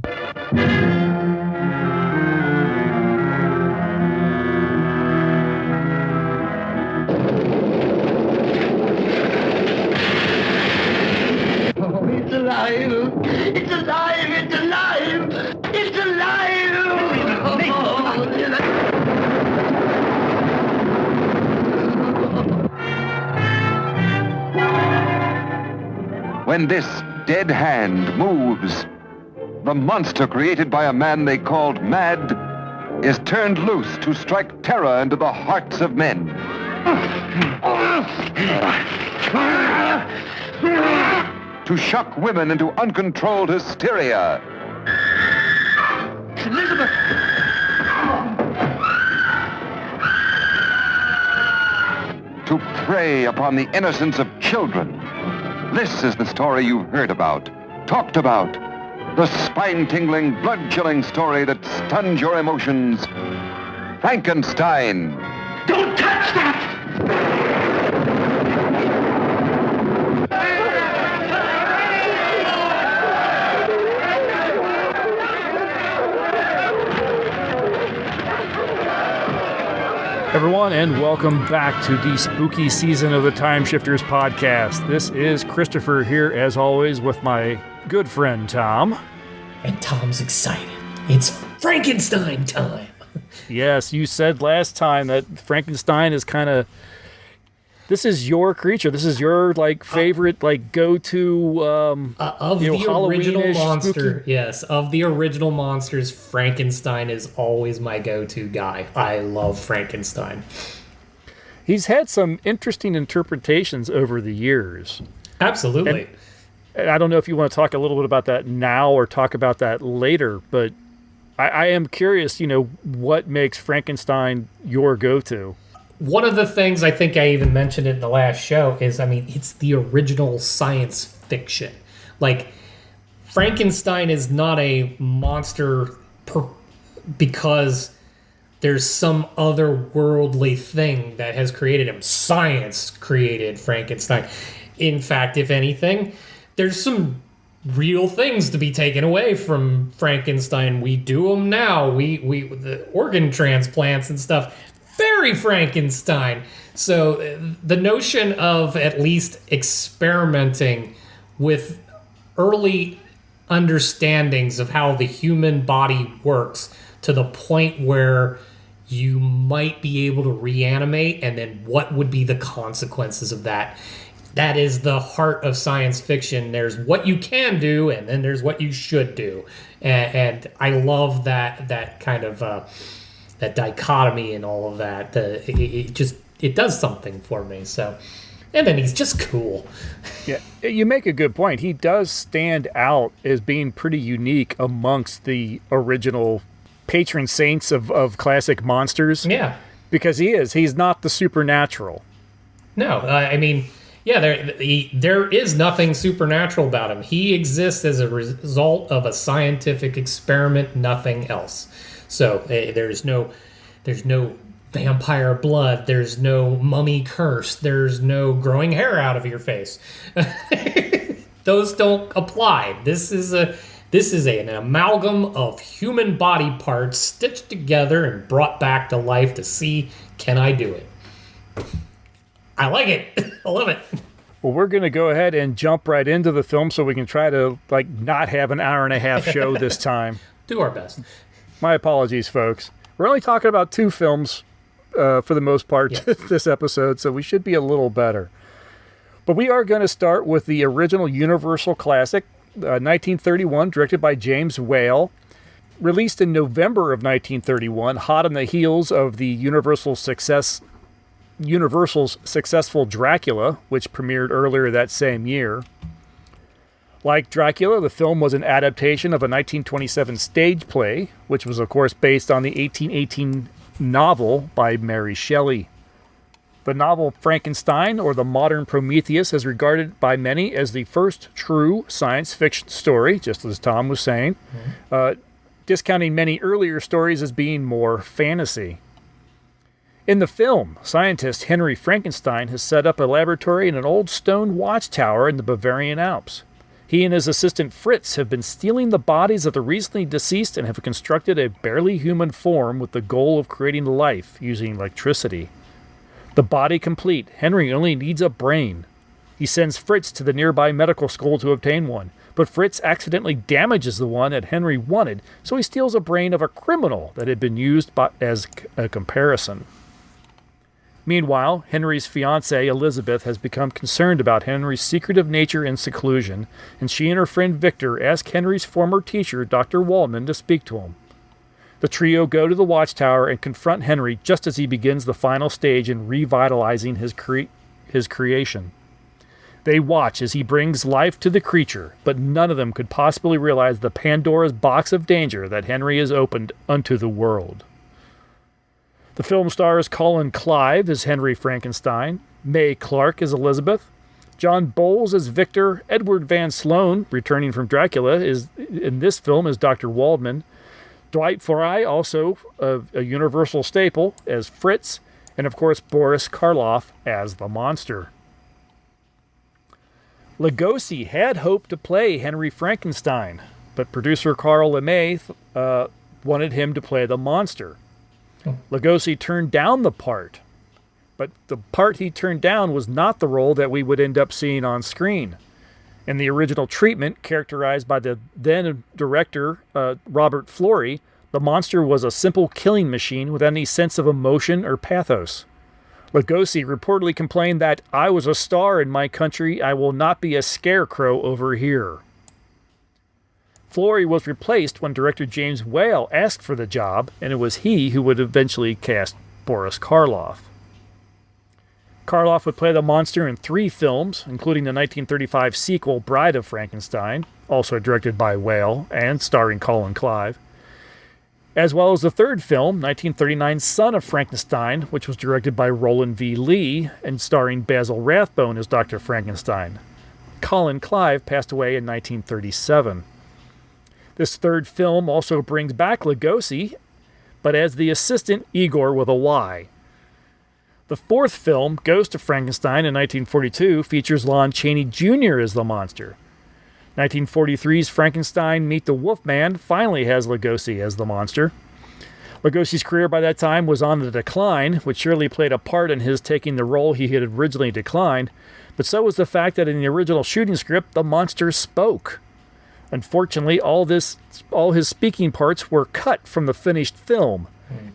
It's alive! It's alive! It's alive! It's alive! When this dead hand moves, the monster created by a man they called Mad is turned loose to strike terror into the hearts of men. To shock women into uncontrolled hysteria. Elizabeth! To prey upon the innocence of children. This is the story you've heard about, talked about. The spine-tingling, blood-chilling story that stuns your emotions. Frankenstein. Don't touch that! Everyone, and welcome back to the spooky season of the Time Shifters podcast. This is Christopher here, as always, with my good friend Tom. And Tom's excited. It's Frankenstein time! Yes, you said last time that Frankenstein is kind of... This is your creature. This is your, favorite, go-to, of the original monster. Spooky. Yes, of the original monsters, Frankenstein is always my go-to guy. I love Frankenstein. He's had some interesting interpretations over the years. Absolutely. And I don't know if you want to talk a little bit about that now or talk about that later, but I am curious, what makes Frankenstein your go-to? One of the things I think I even mentioned in the last show is, it's the original science fiction. Frankenstein is not a monster because there's some otherworldly thing that has created him. Science created Frankenstein. In fact, if anything, there's some real things to be taken away from Frankenstein. We do them now. We the organ transplants and stuff. Very Frankenstein. So the notion of at least experimenting with early understandings of how the human body works to the point where you might be able to reanimate, and then what would be the consequences of that. That is the heart of science fiction. There's what you can do, and then there's what you should do. And I love that kind of... that dichotomy and all of that. It does something for me. So, and then he's just cool. Yeah, you make a good point. He does stand out as being pretty unique amongst the original patron saints of classic monsters. Yeah, because he's not the supernatural. No, there is nothing supernatural about him. He exists as a result of a scientific experiment, nothing else. So there's no vampire blood. There's no mummy curse. There's no growing hair out of your face. Those don't apply. This is an amalgam of human body parts stitched together and brought back to life to see, can I do it? I like it. I love it. Well, we're going to go ahead and jump right into the film so we can try to not have an hour and a half show this time. Do our best. My apologies, folks. We're only talking about two films for the most part this episode, so we should be a little better. But we are going to start with the original Universal classic, 1931, directed by James Whale. Released in November of 1931, hot on the heels of the Universal's successful Dracula, which premiered earlier that same year. Like Dracula, the film was an adaptation of a 1927 stage play, which was, of course, based on the 1818 novel by Mary Shelley. The novel Frankenstein, or the modern Prometheus, is regarded by many as the first true science fiction story, just as Tom was saying, discounting many earlier stories as being more fantasy. In the film, scientist Henry Frankenstein has set up a laboratory in an old stone watchtower in the Bavarian Alps. He and his assistant Fritz have been stealing the bodies of the recently deceased and have constructed a barely human form with the goal of creating life using electricity. The body complete, Henry only needs a brain. He sends Fritz to the nearby medical school to obtain one, but Fritz accidentally damages the one that Henry wanted, so he steals a brain of a criminal that had been used as a comparison. Meanwhile, Henry's fiancée, Elizabeth, has become concerned about Henry's secretive nature and seclusion, and she and her friend Victor ask Henry's former teacher, Dr. Waldman, to speak to him. The trio go to the watchtower and confront Henry just as he begins the final stage in revitalizing his creation. They watch as he brings life to the creature, but none of them could possibly realize the Pandora's box of danger that Henry has opened unto the world. The film stars Colin Clive as Henry Frankenstein, Mae Clarke as Elizabeth, John Bowles as Victor, Edward Van Sloan, returning from Dracula, is in this film as Dr. Waldman, Dwight Frye, also a Universal staple, as Fritz, and of course Boris Karloff as the monster. Lugosi had hoped to play Henry Frankenstein, but producer Carl LeMay wanted him to play the monster. Lugosi turned down the part, but the part he turned down was not the role that we would end up seeing on screen. In the original treatment, characterized by the then director Robert Florey, the monster was a simple killing machine without any sense of emotion or pathos. Lugosi reportedly complained that, "I was a star in my country, I will not be a scarecrow over here." Florey was replaced when director James Whale asked for the job, and it was he who would eventually cast Boris Karloff. Karloff would play the monster in 3 films, including the 1935 sequel Bride of Frankenstein, also directed by Whale and starring Colin Clive, as well as the 3rd film, 1939's Son of Frankenstein, which was directed by Roland V. Lee and starring Basil Rathbone as Dr. Frankenstein. Colin Clive passed away in 1937. This 3rd film also brings back Lugosi, but as the assistant Igor with a Y. The 4th film, Ghost of Frankenstein in 1942, features Lon Chaney Jr. as the monster. 1943's Frankenstein Meet the Wolfman finally has Lugosi as the monster. Lugosi's career by that time was on the decline, which surely played a part in his taking the role he had originally declined, but so was the fact that in the original shooting script, the monster spoke. Unfortunately, all his speaking parts were cut from the finished film,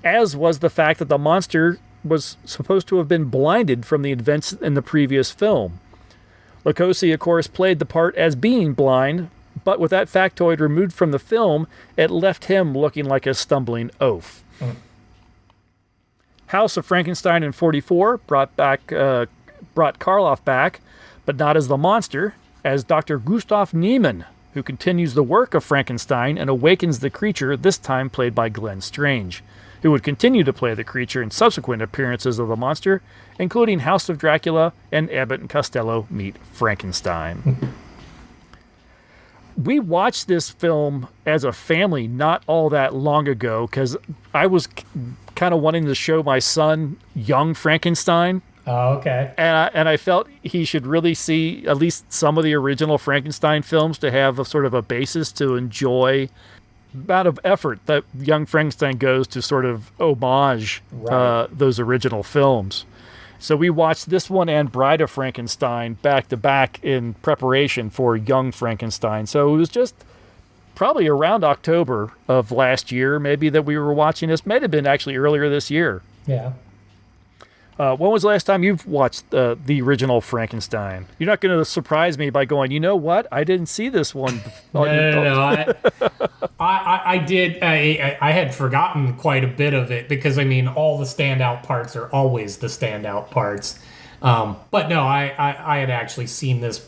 as was the fact that the monster was supposed to have been blinded from the events in the previous film. Lugosi, of course, played the part as being blind, but with that factoid removed from the film, it left him looking like a stumbling oaf. House of Frankenstein in 1944 brought Karloff back, but not as the monster, as Dr. Gustav Niemann, who continues the work of Frankenstein and awakens the creature, this time played by Glenn Strange, who would continue to play the creature in subsequent appearances of the monster, including House of Dracula and Abbott and Costello Meet Frankenstein. We watched this film as a family not all that long ago because I was kind of wanting to show my son Young Frankenstein. Oh, okay. And I felt he should really see at least some of the original Frankenstein films to have a sort of a basis to enjoy the amount of effort that Young Frankenstein goes to sort of homage those original films. So we watched this one and Bride of Frankenstein back to back in preparation for Young Frankenstein. So it was just probably around October of last year, maybe, that we were watching this. Might have been actually earlier this year. Yeah. When was the last time you've watched the original Frankenstein? You're not going to surprise me by going, you know what? I didn't see this one. No. I did. I had forgotten quite a bit of it because, I mean, all the standout parts are always the standout parts. But no, I had actually seen this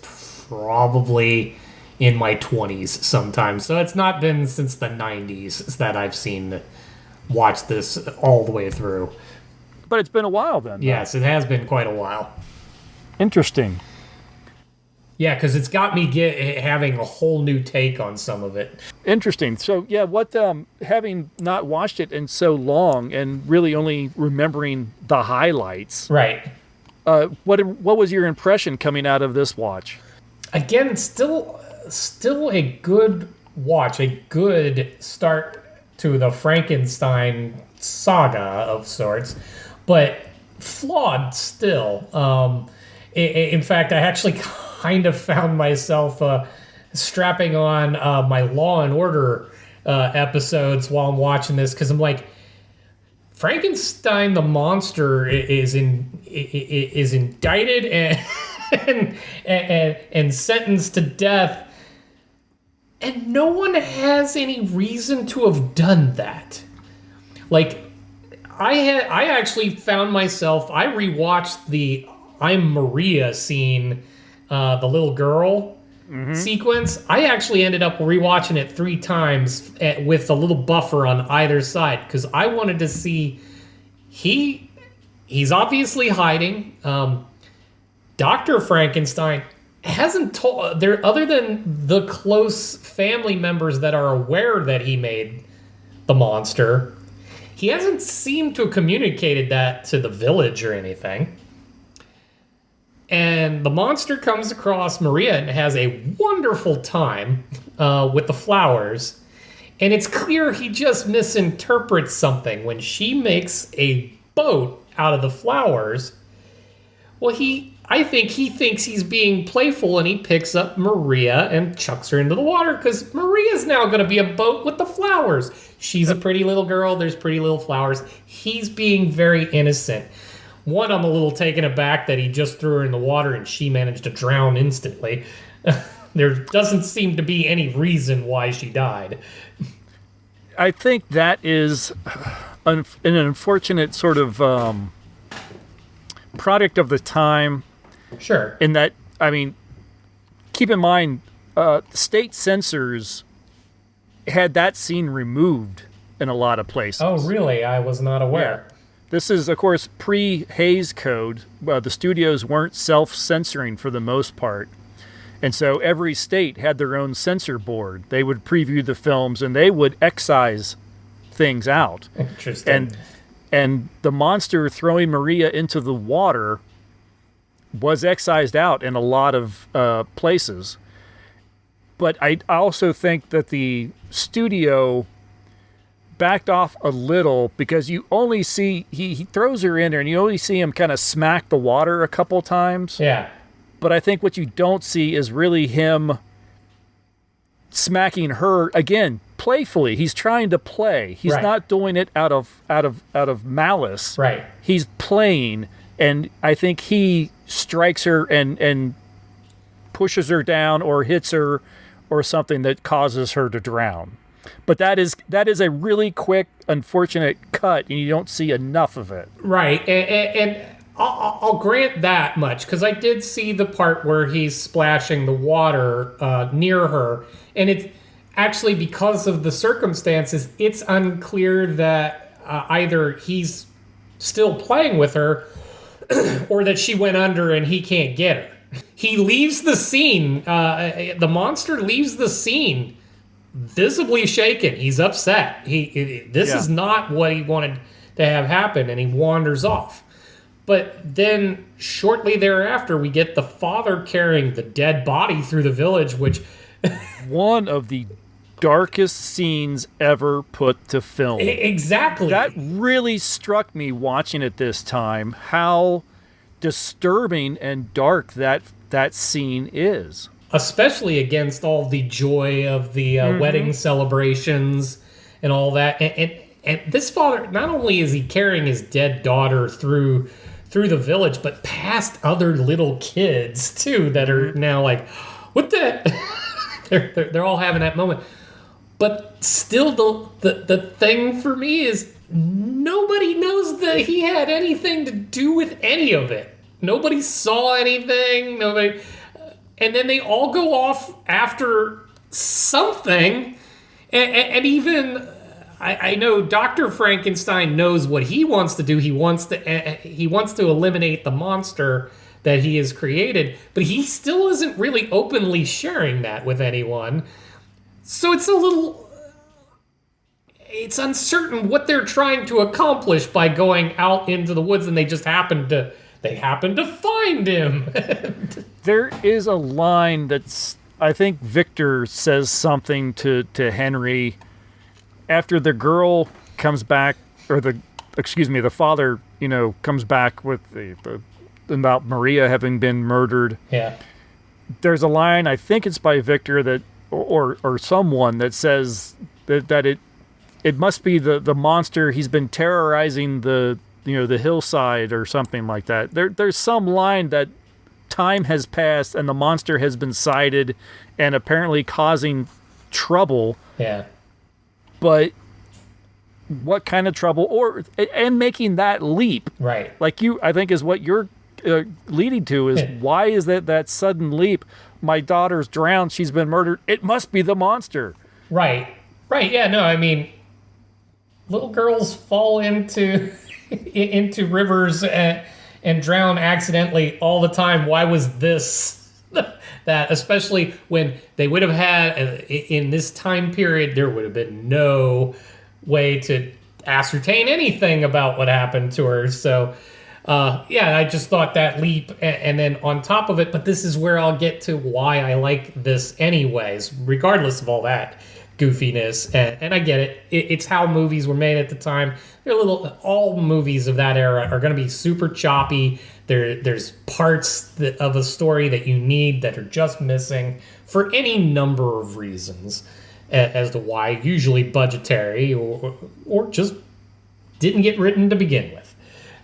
probably in my 20s sometime. So it's not been since the 90s that I've watched this all the way through. But it's been a while then. Yes, it has been quite a while. Interesting. Yeah, because it's got me having a whole new take on some of it. Interesting. So, yeah, what having not watched it in so long and really only remembering the highlights. Right. What was your impression coming out of this watch? Again, still still a good watch, a good start to the Frankenstein saga of sorts, but flawed still. In fact, I actually kind of found myself strapping on my Law and Order episodes while I'm watching this, because I'm like, Frankenstein the monster is indicted and sentenced to death, and no one has any reason to have done that. Like, I actually found myself, I rewatched the I'm Maria scene, the little girl sequence. I actually ended up rewatching it 3 times with a little buffer on either side, because I wanted to see, he's obviously hiding. Dr. Frankenstein hasn't told, there, other than the close family members that are aware that he made the monster, he hasn't seemed to have communicated that to the village or anything. And the monster comes across Maria and has a wonderful time with the flowers. And it's clear he just misinterprets something when she makes a boat out of the flowers. Well, I think he thinks he's being playful, and he picks up Maria and chucks her into the water, because Maria's now going to be a boat with the flowers. She's a pretty little girl. There's pretty little flowers. He's being very innocent. One, I'm a little taken aback that he just threw her in the water and she managed to drown instantly. There doesn't seem to be any reason why she died. I think that is an unfortunate sort of product of the time. Sure. In that, I mean, keep in mind, state censors had that scene removed in a lot of places. Oh, really? I was not aware. Yeah. This is, of course, pre-Hays Code. The studios weren't self-censoring for the most part. And so every state had their own censor board. They would preview the films, and they would excise things out. Interesting. And the monster throwing Maria into the water was excised out in a lot of places. But I also think that the studio backed off a little, because you only see, he throws her in there and you only see him kind of smack the water a couple times. Yeah. But I think what you don't see is really him smacking her, again, playfully. He's trying to play. He's not doing it out of malice. Right. He's playing, and I think he strikes her and pushes her down or hits her or something that causes her to drown. But that is a really quick, unfortunate cut, and you don't see enough of it. Right, and I'll grant that much, because I did see the part where he's splashing the water near her, and it's actually, because of the circumstances, it's unclear that either he's still playing with her or that she went under and he can't get her. He leaves the scene. The monster leaves the scene visibly shaken. He's upset. This is not what he wanted to have happen, and he wanders off. But then shortly thereafter, we get the father carrying the dead body through the village, which one of the darkest scenes ever put to film. Exactly. That really struck me watching it this time, how disturbing and dark that scene is. Especially against all the joy of the wedding celebrations and all that. And this father, not only is he carrying his dead daughter through the village, but past other little kids too that are now like, what the? they're all having that moment. But still, the thing for me is nobody knows that he had anything to do with any of it. Nobody saw anything. Nobody. And then they all go off after something, and even I know Dr. Frankenstein knows what he wants to do. He wants to eliminate the monster that he has created, but he still isn't really openly sharing that with anyone. So it's uncertain what they're trying to accomplish by going out into the woods, and they happen to find him. There is a line I think Victor says something to Henry after the girl comes back, or the father, comes back with about Maria having been murdered. Yeah. There's a line, I think it's by Victor, that or someone that says that it must be the monster. He's been terrorizing the hillside or something like that. There's some line that time has passed and the monster has been sighted and apparently causing trouble. Yeah. But what kind of trouble, and making that leap, right? Like I think is what you're leading to is why is that sudden leap? My daughter's drowned. She's been murdered. It must be the monster. Right. Yeah. No, I mean, little girls fall into rivers and drown accidentally all the time. Why was this that? Especially when they would have had in this time period, there would have been no way to ascertain anything about what happened to her. So, I just thought that leap, and then on top of it, but this is where I'll get to why I like this anyways, regardless of all that goofiness, and I get it. It's how movies were made at the time. All movies of that era are going to be super choppy. There's parts of a story that you need that are just missing for any number of reasons as to why, usually budgetary or just didn't get written to begin with.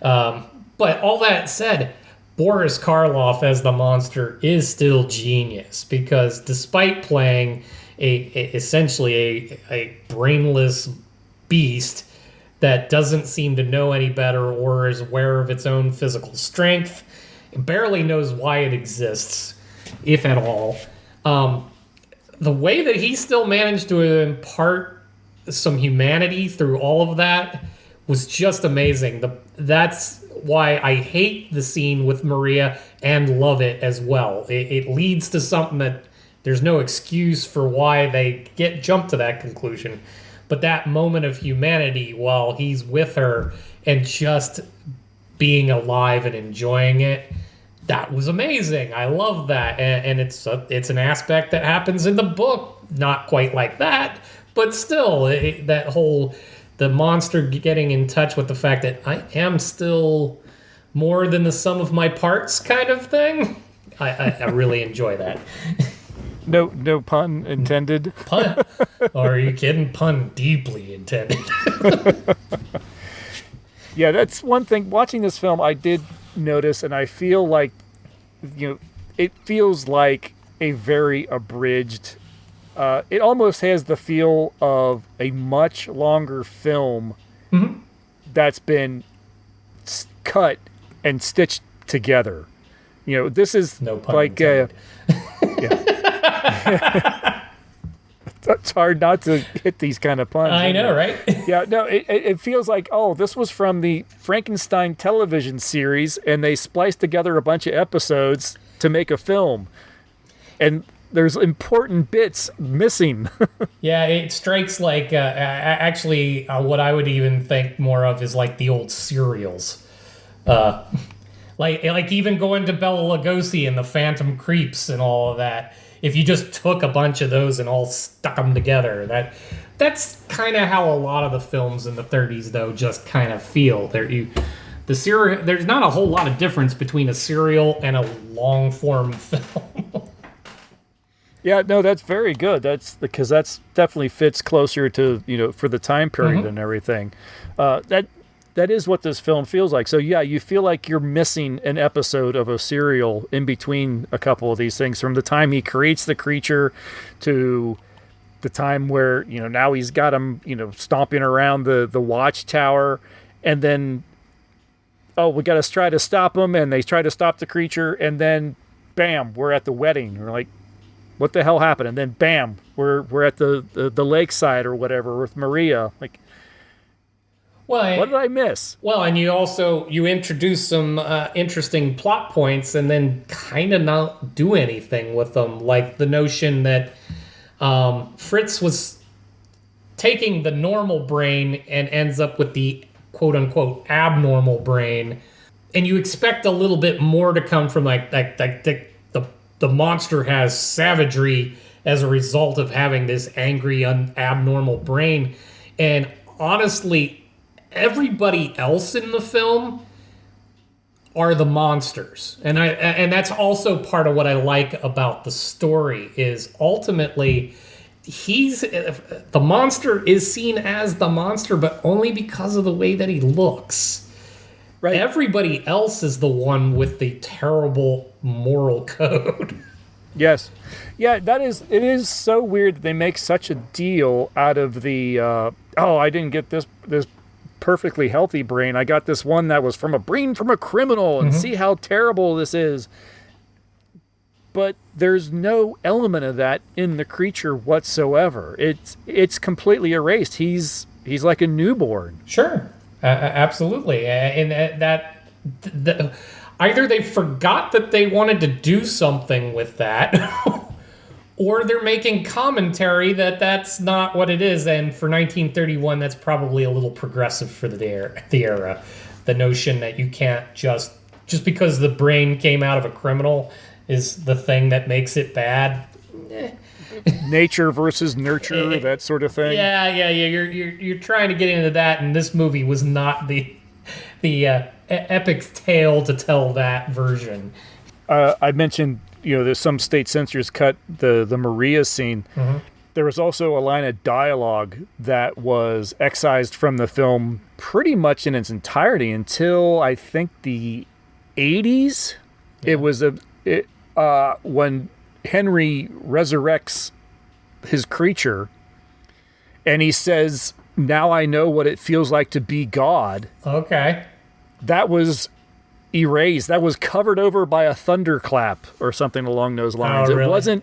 But all that said, Boris Karloff as the monster is still genius, because despite playing essentially a brainless beast that doesn't seem to know any better or is aware of its own physical strength, it barely knows why it exists, if at all. The way that he still managed to impart some humanity through all of that was just amazing. That's why I hate the scene with Maria and love it as well. It leads to something that there's no excuse for why they jump to that conclusion. But that moment of humanity while he's with her and just being alive and enjoying it, that was amazing. I love that. And it's an aspect that happens in the book. Not quite like that, but still, the monster getting in touch with the fact that I am still more than the sum of my parts kind of thing. I really enjoy that. No pun intended. Pun? Or are you kidding? Pun deeply intended. Yeah, that's one thing. Watching this film, I did notice, and I feel like, it feels like a very abridged. It almost has the feel of a much longer film that's been cut and stitched together. This is no pun like intended. It's hard not to hit these kind of puns. I know, right? Yeah, no, it feels like, this was from the Frankenstein television series, and they spliced together a bunch of episodes to make a film. And there's important bits missing. Yeah, it strikes like, actually, what I would even think more of is like the old serials. Like even going to Bela Lugosi and the Phantom Creeps and all of that. If you just took a bunch of those and all stuck them together, that's kind of how a lot of the films in the 30s, though, just kind of feel. There's not a whole lot of difference between a serial and a long-form film. Yeah, no, that's very good. That's because that's definitely fits closer to, for the time period and everything. That is what this film feels like. So yeah, you feel like you're missing an episode of a serial in between a couple of these things, from the time he creates the creature to the time where, now he's got him, stomping around the watchtower, and then, we got to try to stop him, and they try to stop the creature, and then bam, we're at the wedding. We're like, what the hell happened? And then bam, we're at the lakeside or whatever with Maria. Like, well, what did I miss? Well, and you introduce some interesting plot points and then kind of not do anything with them, like the notion that Fritz was taking the normal brain and ends up with the quote-unquote abnormal brain, and you expect a little bit more to come from like the the monster has savagery as a result of having this angry, abnormal brain. And honestly, everybody else in the film are the monsters. And that's also part of what I like about the story is ultimately the monster is seen as the monster, but only because of the way that he looks. Right. Everybody else is the one with the terrible moral code. Yes. Yeah, it is so weird that they make such a deal out of the I didn't get this perfectly healthy brain. I got this one that was from a brain from a criminal, and see how terrible this is. But there's no element of that in the creature whatsoever. It's completely erased. He's like a newborn. Sure. Absolutely. And either they forgot that they wanted to do something with that, or they're making commentary that that's not what it is. And for 1931, that's probably a little progressive for the era. The notion that you can't just because the brain came out of a criminal is the thing that makes it bad. Nature versus nurture, that sort of thing. Yeah. You're trying to get into that, and this movie was not the epic tale to tell that version. I mentioned, there's some state censors cut the Maria scene. There was also a line of dialogue that was excised from the film pretty much in its entirety until I think the 80s. Yeah. It was when Henry resurrects his creature and he says, "Now I know what it feels like to be God." Okay. That was erased. That was covered over by a thunderclap or something along those lines. Oh, really?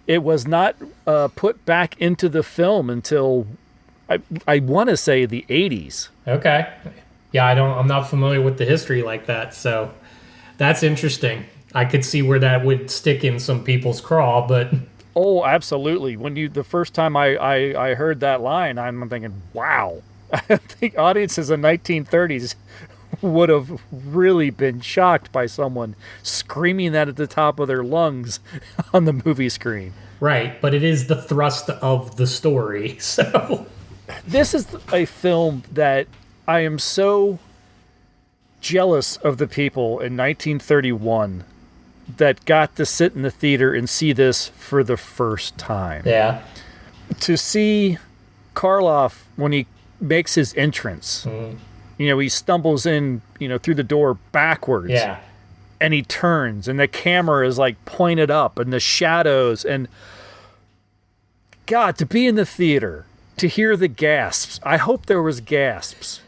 It was not put back into the film until I want to say the 80s. Okay. Yeah, I'm not familiar with the history like that, so that's interesting. I could see where that would stick in some people's craw, but oh, absolutely. The first time I heard that line, I'm thinking, wow. I think audiences in the 1930s would have really been shocked by someone screaming that at the top of their lungs on the movie screen. Right, but it is the thrust of the story, so this is a film that I am so jealous of the people in 1931 that got to sit in the theater and see this for the first time. Yeah. To see Karloff when he makes his entrance, he stumbles in, through the door backwards. Yeah. And he turns and the camera is like pointed up and the shadows, and God, to be in the theater, to hear the gasps. I hope there was gasps,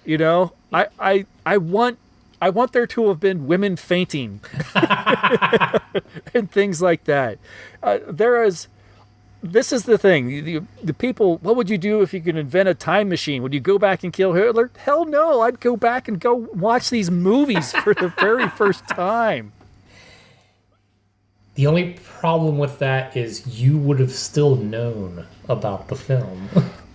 I want there to have been women fainting and things like that. This is the thing. The people, what would you do if you could invent a time machine? Would you go back and kill Hitler? Hell no. I'd go back and go watch these movies for the very first time. The only problem with that is you would have still known about the film.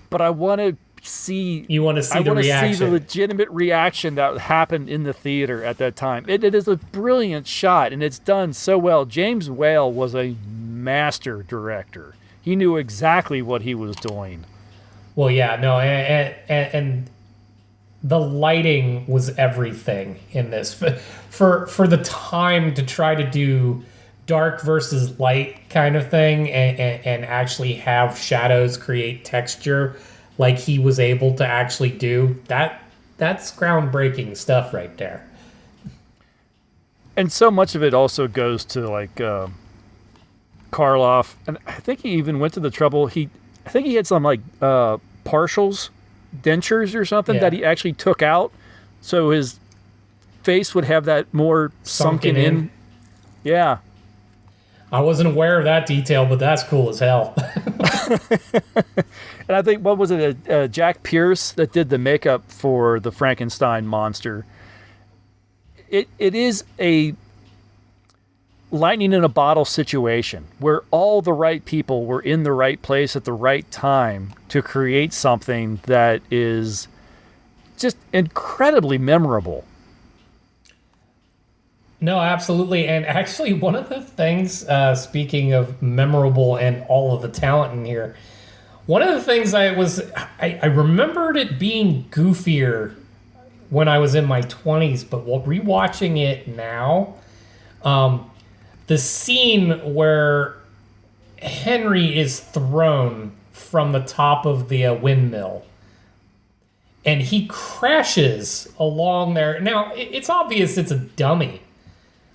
But I want to see... You want to see the reaction. I want to see the legitimate reaction that happened in the theater at that time. It is a brilliant shot, and it's done so well. James Whale was a master director. He knew exactly what he was doing. Well, yeah, no, and the lighting was everything in this. For the time to try to do dark versus light kind of thing and actually have shadows create texture like he was able to actually do, that's groundbreaking stuff right there. And so much of it also goes to like Karloff, and I think he even went to the trouble. I think he had some like partials, dentures or something that he actually took out, so his face would have that more sunken in. Yeah, I wasn't aware of that detail, but that's cool as hell. And I think, what was it, Jack Pierce that did the makeup for the Frankenstein monster. It is a lightning in a bottle situation where all the right people were in the right place at the right time to create something that is just incredibly memorable. No, absolutely. And actually, one of the things, speaking of memorable and all of the talent in here, one of the things I remembered it being goofier when I was in my 20s, but while rewatching it now, the scene where Henry is thrown from the top of the windmill and he crashes along there. Now, it's obvious it's a dummy.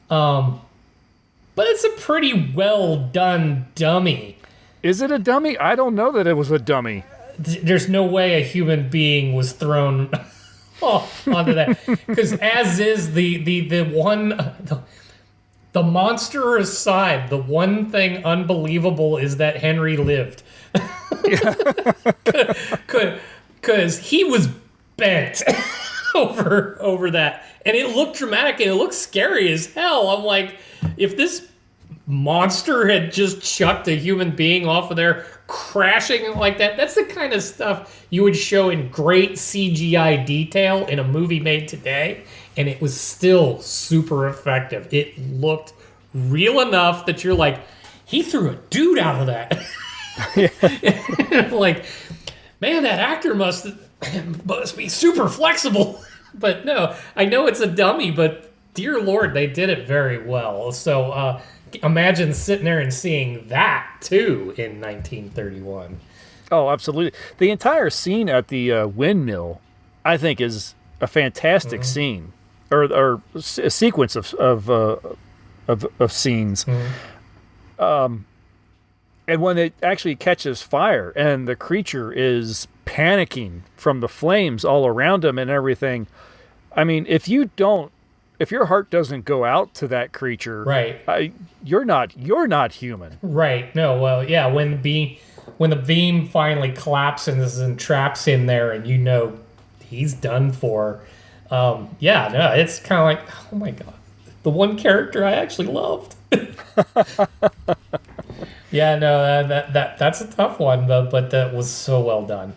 But it's a pretty well done dummy. Is it a dummy? I don't know that it was a dummy. There's no way a human being was thrown onto that. Because as is the monster aside, the one thing unbelievable is that Henry lived. Because he was bent over that. And it looked dramatic and it looked scary as hell. I'm like, if this monster had just chucked a human being off of there crashing like that, that's the kind of stuff you would show in great CGI detail in a movie made today. And it was still super effective. It looked real enough that you're like, he threw a dude out of that. Like, man, that actor must be super flexible. But no, I know it's a dummy, but dear Lord, they did it very well. So imagine sitting there and seeing that, too, in 1931. Oh, absolutely. The entire scene at the windmill, I think, is a fantastic scene, or a sequence of scenes. And when it actually catches fire and the creature is panicking from the flames all around him and everything, I mean, if your heart doesn't go out to that creature, right, you're not human. Right. No. Well, yeah. When the beam finally collapses and traps him there, and you know he's done for. Yeah. No. It's kind of like, oh my god, the one character I actually loved. Yeah. No. That's a tough one, but that was so well done.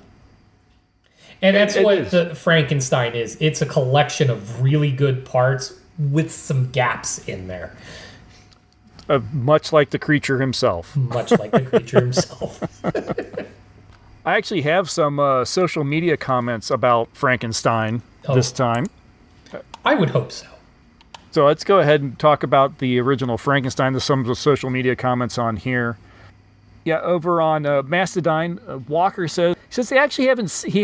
And that's what the Frankenstein is. It's a collection of really good parts with some gaps in there. Much like the creature himself. Much like the creature himself. I actually have some social media comments about Frankenstein this time. I would hope so. So let's go ahead and talk about the original Frankenstein. There's some of the social media comments on here. Yeah, over on Mastodon, Walker says he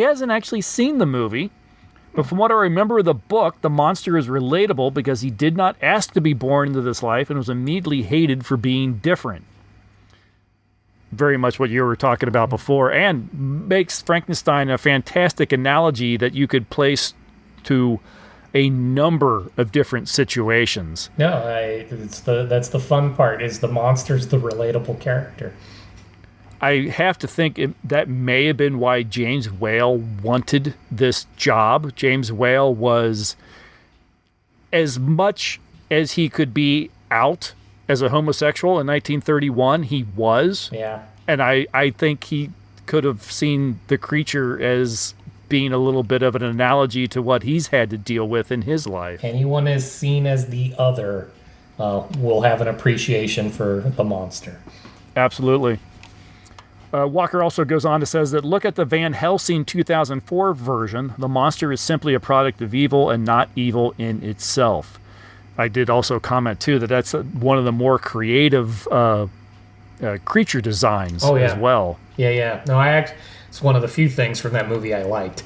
hasn't actually seen the movie, but from what I remember of the book, the monster is relatable because he did not ask to be born into this life and was immediately hated for being different. Very much what you were talking about before, and makes Frankenstein a fantastic analogy that you could place to a number of different situations. No, that's the fun part, is the monster's the relatable character. I have to think that may have been why James Whale wanted this job. James Whale was, as much as he could be out as a homosexual in 1931, he was. Yeah. And I think he could have seen the creature as being a little bit of an analogy to what he's had to deal with in his life. Anyone is seen as the other will have an appreciation for the monster. Absolutely. Walker also goes on to says that look at the Van Helsing 2004 version. The monster is simply a product of evil and not evil in itself. I did also comment, too, that that's one of the more creative creature designs as well. Yeah. No, it's one of the few things from that movie I liked.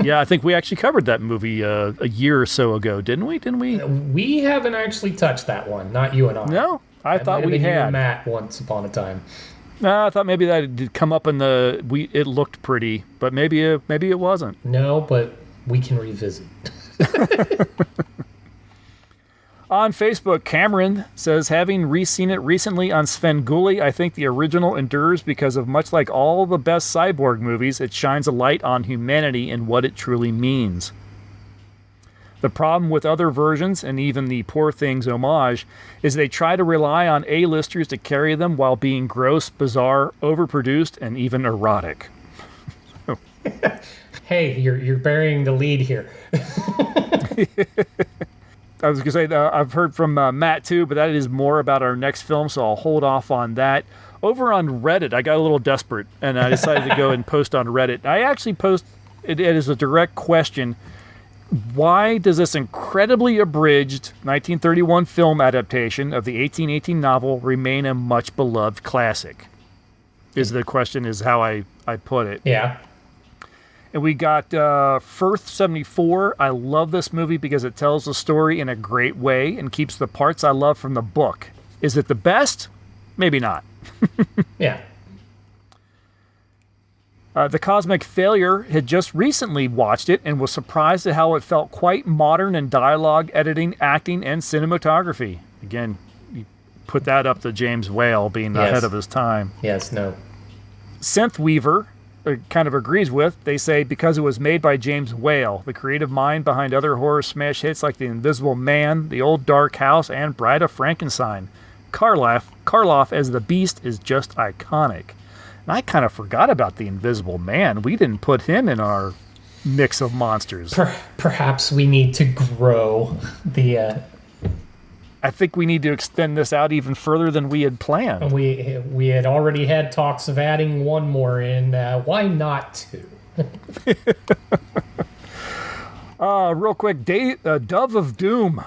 Yeah, I think we actually covered that movie a year or so ago, didn't we? We haven't actually touched that one, not you and I. No, I thought we had. You and Matt once upon a time. I thought maybe that did come up in it looked pretty, but maybe it wasn't. No, but we can revisit. On Facebook, Cameron says, having re-seen it recently on Svengoolie, I think the original endures because of much like all the best cyborg movies, it shines a light on humanity and what it truly means. The problem with other versions, and even the Poor Things homage, is they try to rely on A-listers to carry them while being gross, bizarre, overproduced, and even erotic. Hey, you're burying the lead here. I was going to say, I've heard from Matt too, but that is more about our next film, so I'll hold off on that. Over on Reddit, I got a little desperate, and I decided to go and post on Reddit. I actually it is a direct question. Why does this incredibly abridged 1931 film adaptation of the 1818 novel remain a much beloved classic? Is the question, is how I put it. Yeah. And we got Firth74. I love this movie because it tells the story in a great way and keeps the parts I love from the book. Is it the best? Maybe not. Yeah. The Cosmic Failure had just recently watched it and was surprised at how it felt quite modern in dialogue, editing, acting, and cinematography. Again, you put that up to James Whale being ahead of his time. Yes, no. Synth Weaver kind of agrees with. They say because it was made by James Whale, the creative mind behind other horror smash hits like The Invisible Man, The Old Dark House, and Bride of Frankenstein. Karloff as the Beast is just iconic. And I kind of forgot about The Invisible Man. We didn't put him in our mix of monsters. Perhaps we need to grow the... I think we need to extend this out even further than we had planned. We had already had talks of adding one more in. Why not two? Real quick, Dove of Doom.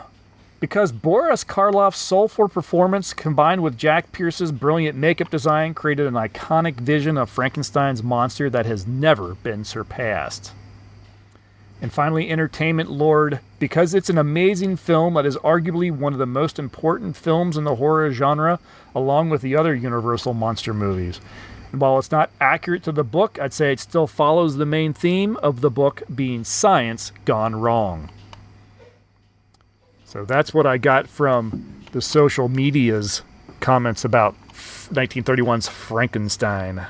Because Boris Karloff's soulful performance combined with Jack Pierce's brilliant makeup design created an iconic vision of Frankenstein's monster that has never been surpassed. And finally, Entertainment Lord, because it's an amazing film that is arguably one of the most important films in the horror genre, along with the other Universal monster movies. And while it's not accurate to the book, I'd say it still follows the main theme of the book being science gone wrong. So that's what I got from the social media's comments about 1931's Frankenstein.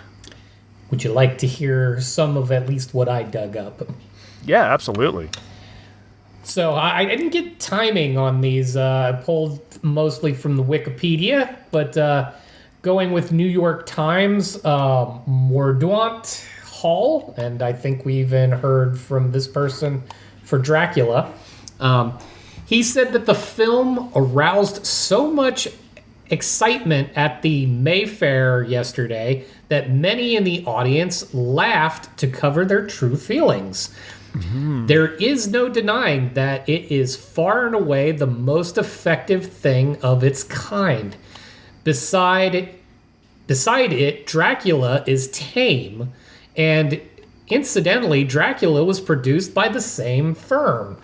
Would you like to hear some of at least what I dug up? Yeah, absolutely. So I didn't get timing on these. I pulled mostly from the Wikipedia, but going with New York Times, Mordaunt Hall, and I think we even heard from this person for Dracula. He said that the film aroused so much excitement at the Mayfair yesterday that many in the audience laughed to cover their true feelings. Mm-hmm. There is no denying that it is far and away the most effective thing of its kind. Beside it, Dracula is tame, and incidentally, Dracula was produced by the same firm.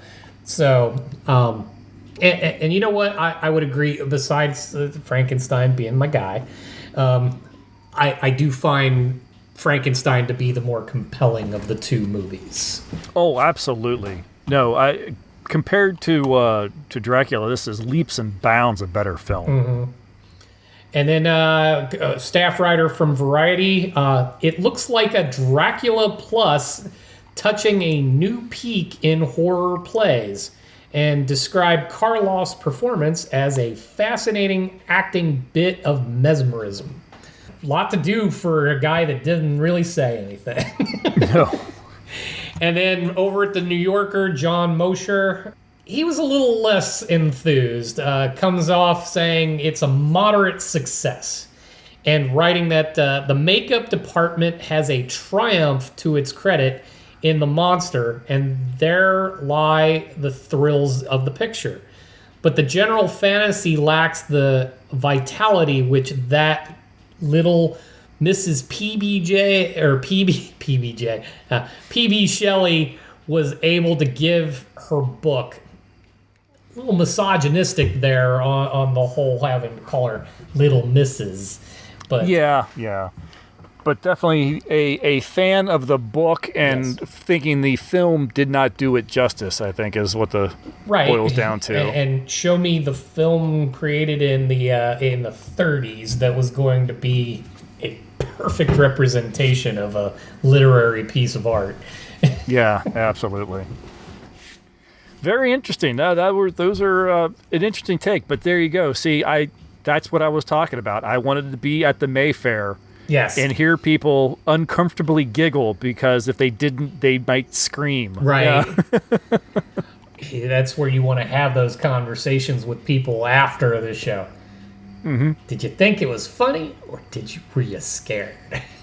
So, and you know what? I would agree, besides Frankenstein being my guy, I do find Frankenstein to be the more compelling of the two movies. Oh, absolutely. No, compared to Dracula, this is leaps and bounds a better film. Mm-hmm. And then staff writer from Variety, it looks like a Dracula Plus touching a new peak in horror plays, and described Karloff's performance as a fascinating acting bit of mesmerism. A lot to do for a guy that didn't really say anything. No. And then over at the New Yorker, John Mosher, he was a little less enthused. Comes off saying it's a moderate success, and writing that the makeup department has a triumph to its credit in the monster, and there lie the thrills of the picture. But the general fantasy lacks the vitality which that little Mrs. PB Shelley was able to give her book. A little misogynistic there on the whole, having to call her Little Mrs. But yeah. But definitely a fan of the book and thinking the film did not do it justice, I think, is what the boils down to. And show me the film created in the 30s that was going to be a perfect representation of a literary piece of art. Yeah, absolutely. Very interesting. Those are an interesting take. But there you go. See, that's what I was talking about. I wanted to be at the Mayfair. Yes. And hear people uncomfortably giggle because if they didn't, they might scream. Right. that's where you want to have those conversations with people after the show. Mm-hmm. Did you think it was funny, or were you scared?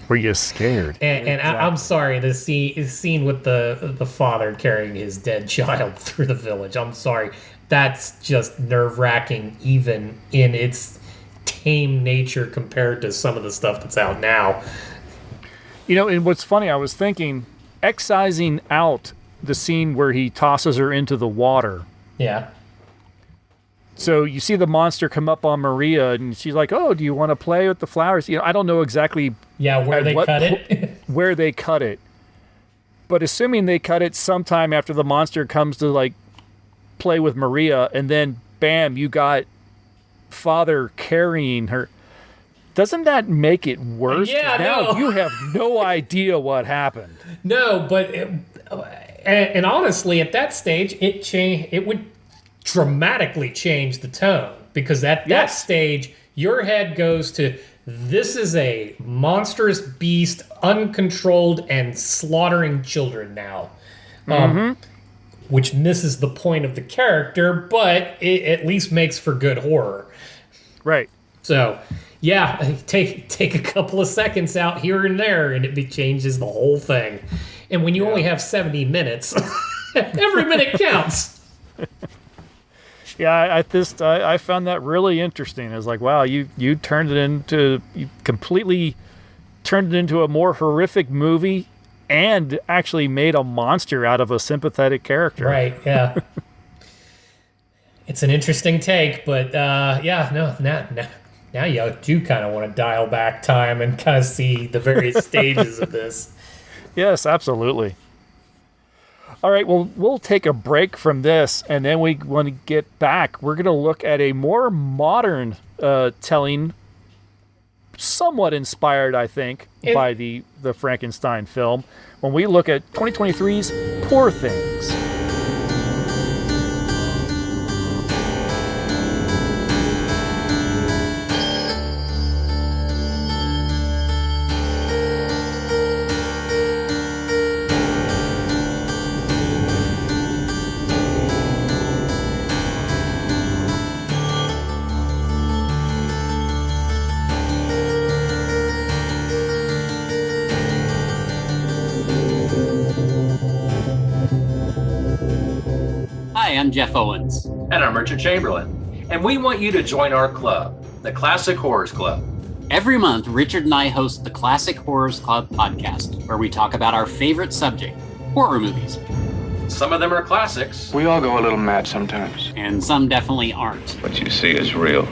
Were you scared? And exactly. I'm sorry, the scene with the father carrying his dead child through the village. I'm sorry, that's just nerve-wracking, even in its tame nature compared to some of the stuff that's out now. And what's funny, I was thinking, excising out the scene where he tosses her into the water. Yeah. So you see the monster come up on Maria, and she's like, "Oh, do you want to play with the flowers?" I don't know exactly. Yeah, where they cut it. Where they cut it, but assuming they cut it sometime after the monster comes to play with Maria, and then bam, you got father carrying her. Doesn't that make it worse? Yeah, now you have no idea what happened. No, but and honestly, at that stage, it would dramatically change the tone, because at that stage, your head goes to, this is a monstrous beast, uncontrolled and slaughtering children now. Which misses the point of the character, but it at least makes for good horror. Right. So, yeah, take a couple of seconds out here and there, and it changes the whole thing. And when you only have 70 minutes, every minute counts. Yeah, I found that really interesting. It's like, wow, you completely turned it into a more horrific movie, and actually made a monster out of a sympathetic character. Right, yeah. It's an interesting take, but now you do kind of want to dial back time and kind of see the various stages of this. Yes, absolutely. All right, well, we'll take a break from this, and then when we get back, we're going to look at a more modern telling, somewhat inspired, I think, by the Frankenstein film, when we look at 2023's Poor Things. Hi, I'm Jeff Owens. And I'm Richard Chamberlain. And we want you to join our club, the Classic Horrors Club. Every month, Richard and I host the Classic Horrors Club podcast, where we talk about our favorite subject, horror movies. Some of them are classics. We all go a little mad sometimes. And some definitely aren't. What you see is real.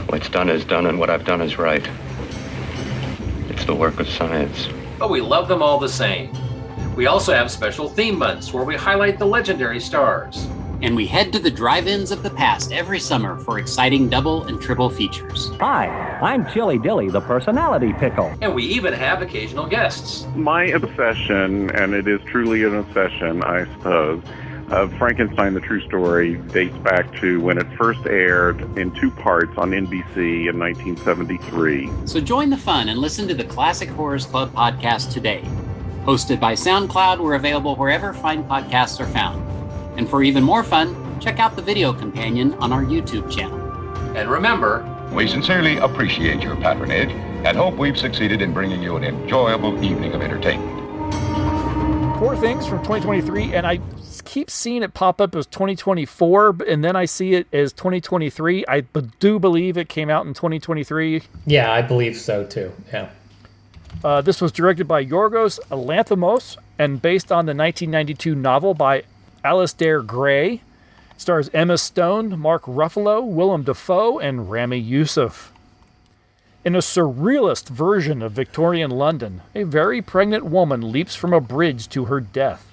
What's done is done, and what I've done is right. It's the work of science. But we love them all the same. We also have special theme months where we highlight the legendary stars. And we head to the drive-ins of the past every summer for exciting double and triple features. Hi, I'm Chili Dilly, the personality pickle. And we even have occasional guests. My obsession, and it is truly an obsession, I suppose, of Frankenstein, the True Story dates back to when it first aired in 2 parts on NBC in 1973. So join the fun and listen to the Classic Horrors Club podcast today. Hosted by SoundCloud, we're available wherever fine podcasts are found. And for even more fun, check out the video companion on our YouTube channel. And remember, we sincerely appreciate your patronage and hope we've succeeded in bringing you an enjoyable evening of entertainment. Poor Things from 2023, and I keep seeing it pop up as 2024, and then I see it as 2023. I do believe it came out in 2023. Yeah, I believe so too. Yeah. This was directed by Yorgos Lanthimos and based on the 1992 novel by Alasdair Gray. It stars Emma Stone, Mark Ruffalo, Willem Dafoe, and Rami Youssef. In a surrealist version of Victorian London, a very pregnant woman leaps from a bridge to her death.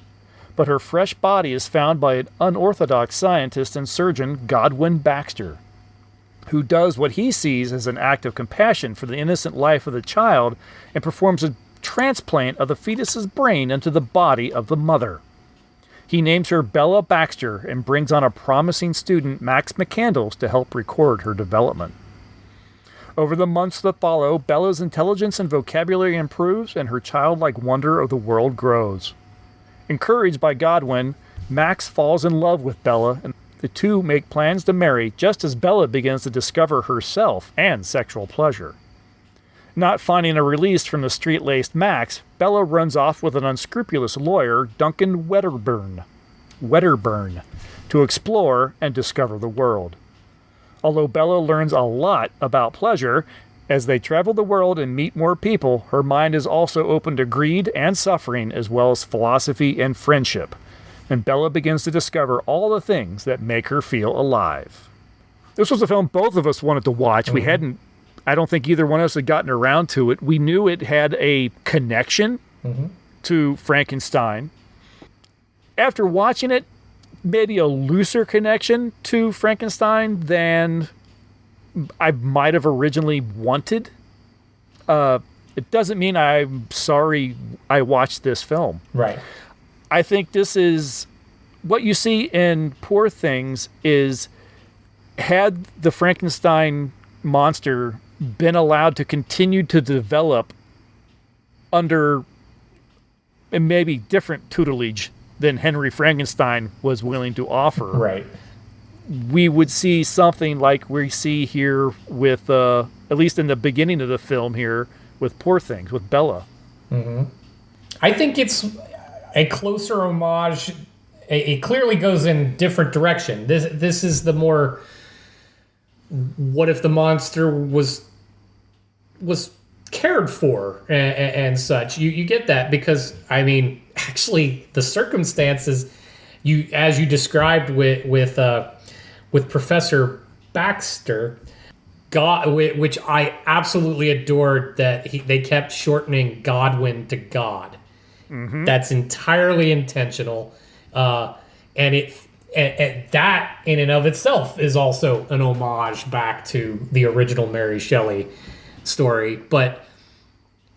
But her fresh body is found by an unorthodox scientist and surgeon, Godwin Baxter, who does what he sees as an act of compassion for the innocent life of the child and performs a transplant of the fetus's brain into the body of the mother. He names her Bella Baxter and brings on a promising student, Max McCandles, to help record her development. Over the months that follow, Bella's intelligence and vocabulary improves and her childlike wonder of the world grows. Encouraged by Godwin, Max falls in love with Bella, and the two make plans to marry just as Bella begins to discover herself and sexual pleasure. Not finding a release from the street-laced Max, Bella runs off with an unscrupulous lawyer, Duncan Wedderburn, to explore and discover the world. Although Bella learns a lot about pleasure, as they travel the world and meet more people, her mind is also open to greed and suffering, as well as philosophy and friendship. And Bella begins to discover all the things that make her feel alive. This was a film both of us wanted to watch. We hadn't, I don't think either one of us had gotten around to it. We knew it had a connection to Frankenstein. After watching it, maybe a looser connection to Frankenstein than I might have originally wanted. It doesn't mean I'm sorry I watched this film. Right. I think this is what you see in Poor Things is had the Frankenstein monster been allowed to continue to develop under maybe different tutelage than Henry Frankenstein was willing to offer. Right. We would see something like we see here with, at least in the beginning of the film here, with Poor Things, with Bella. I think it's a closer homage. It clearly goes in different direction. This is the more, what if the monster was cared for and such. You get that because, I mean, actually the circumstances, as you described with Professor Baxter, which I absolutely adored that they kept shortening Godwin to God. That's entirely intentional, and that in and of itself is also an homage back to the original Mary Shelley story. But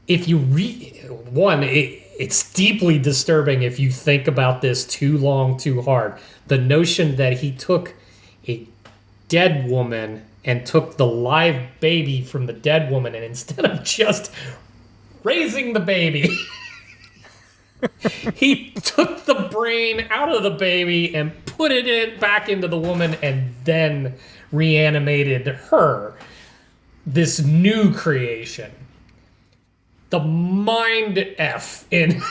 if you read one, it's deeply disturbing if you think about this too long, too hard. The notion that he took a dead woman and took the live baby from the dead woman, and instead of just raising the baby, he took the brain out of the baby and put it back into the woman and then reanimated her. This new creation. The mind F in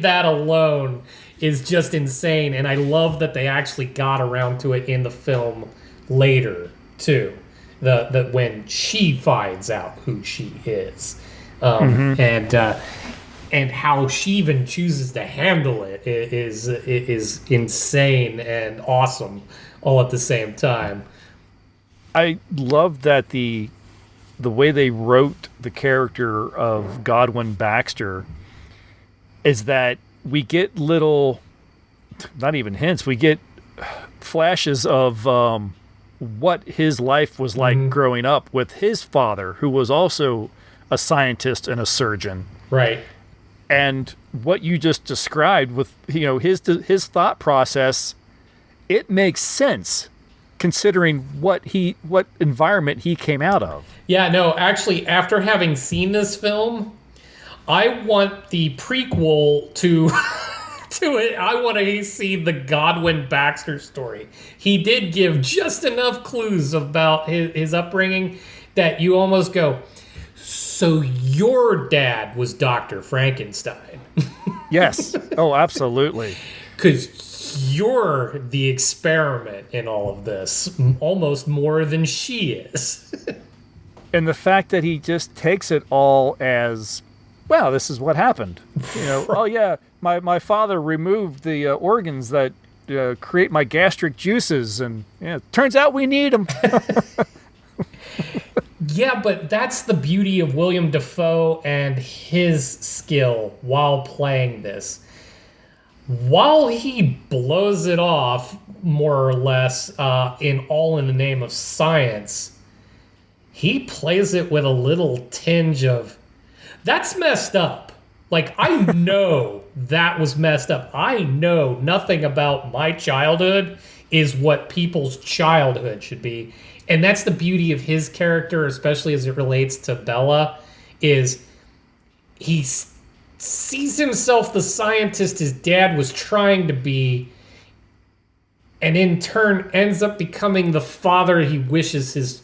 that alone is just insane, and I love that they actually got around to it in the film later too. The when she finds out who she is, and how she even chooses to handle it is insane and awesome all at the same time. I love that the way they wrote the character of Godwin Baxter is that we get little, not even hints, we get flashes of what his life was like growing up with his father, who was also a scientist and a surgeon. Right. And what you just described with, his thought process, it makes sense considering what environment he came out of. Yeah, no, actually, after having seen this film, I want the prequel to it. I want to see the Godwin Baxter story. He did give just enough clues about his upbringing that you almost go, so your dad was Dr. Frankenstein. Yes. Oh, absolutely. Because you're the experiment in all of this, almost more than she is. And the fact that he just takes it all as, well, this is what happened. Oh yeah, my father removed the organs that create my gastric juices, and turns out we need them. Yeah, but that's the beauty of William Dafoe and his skill while playing this. While he blows it off, more or less, in the name of science, he plays it with a little tinge of, that's messed up. Like, I know that was messed up. I know nothing about my childhood is what people's childhood should be. And that's the beauty of his character, especially as it relates to Bella, is he sees himself the scientist his dad was trying to be, and in turn ends up becoming the father he wishes his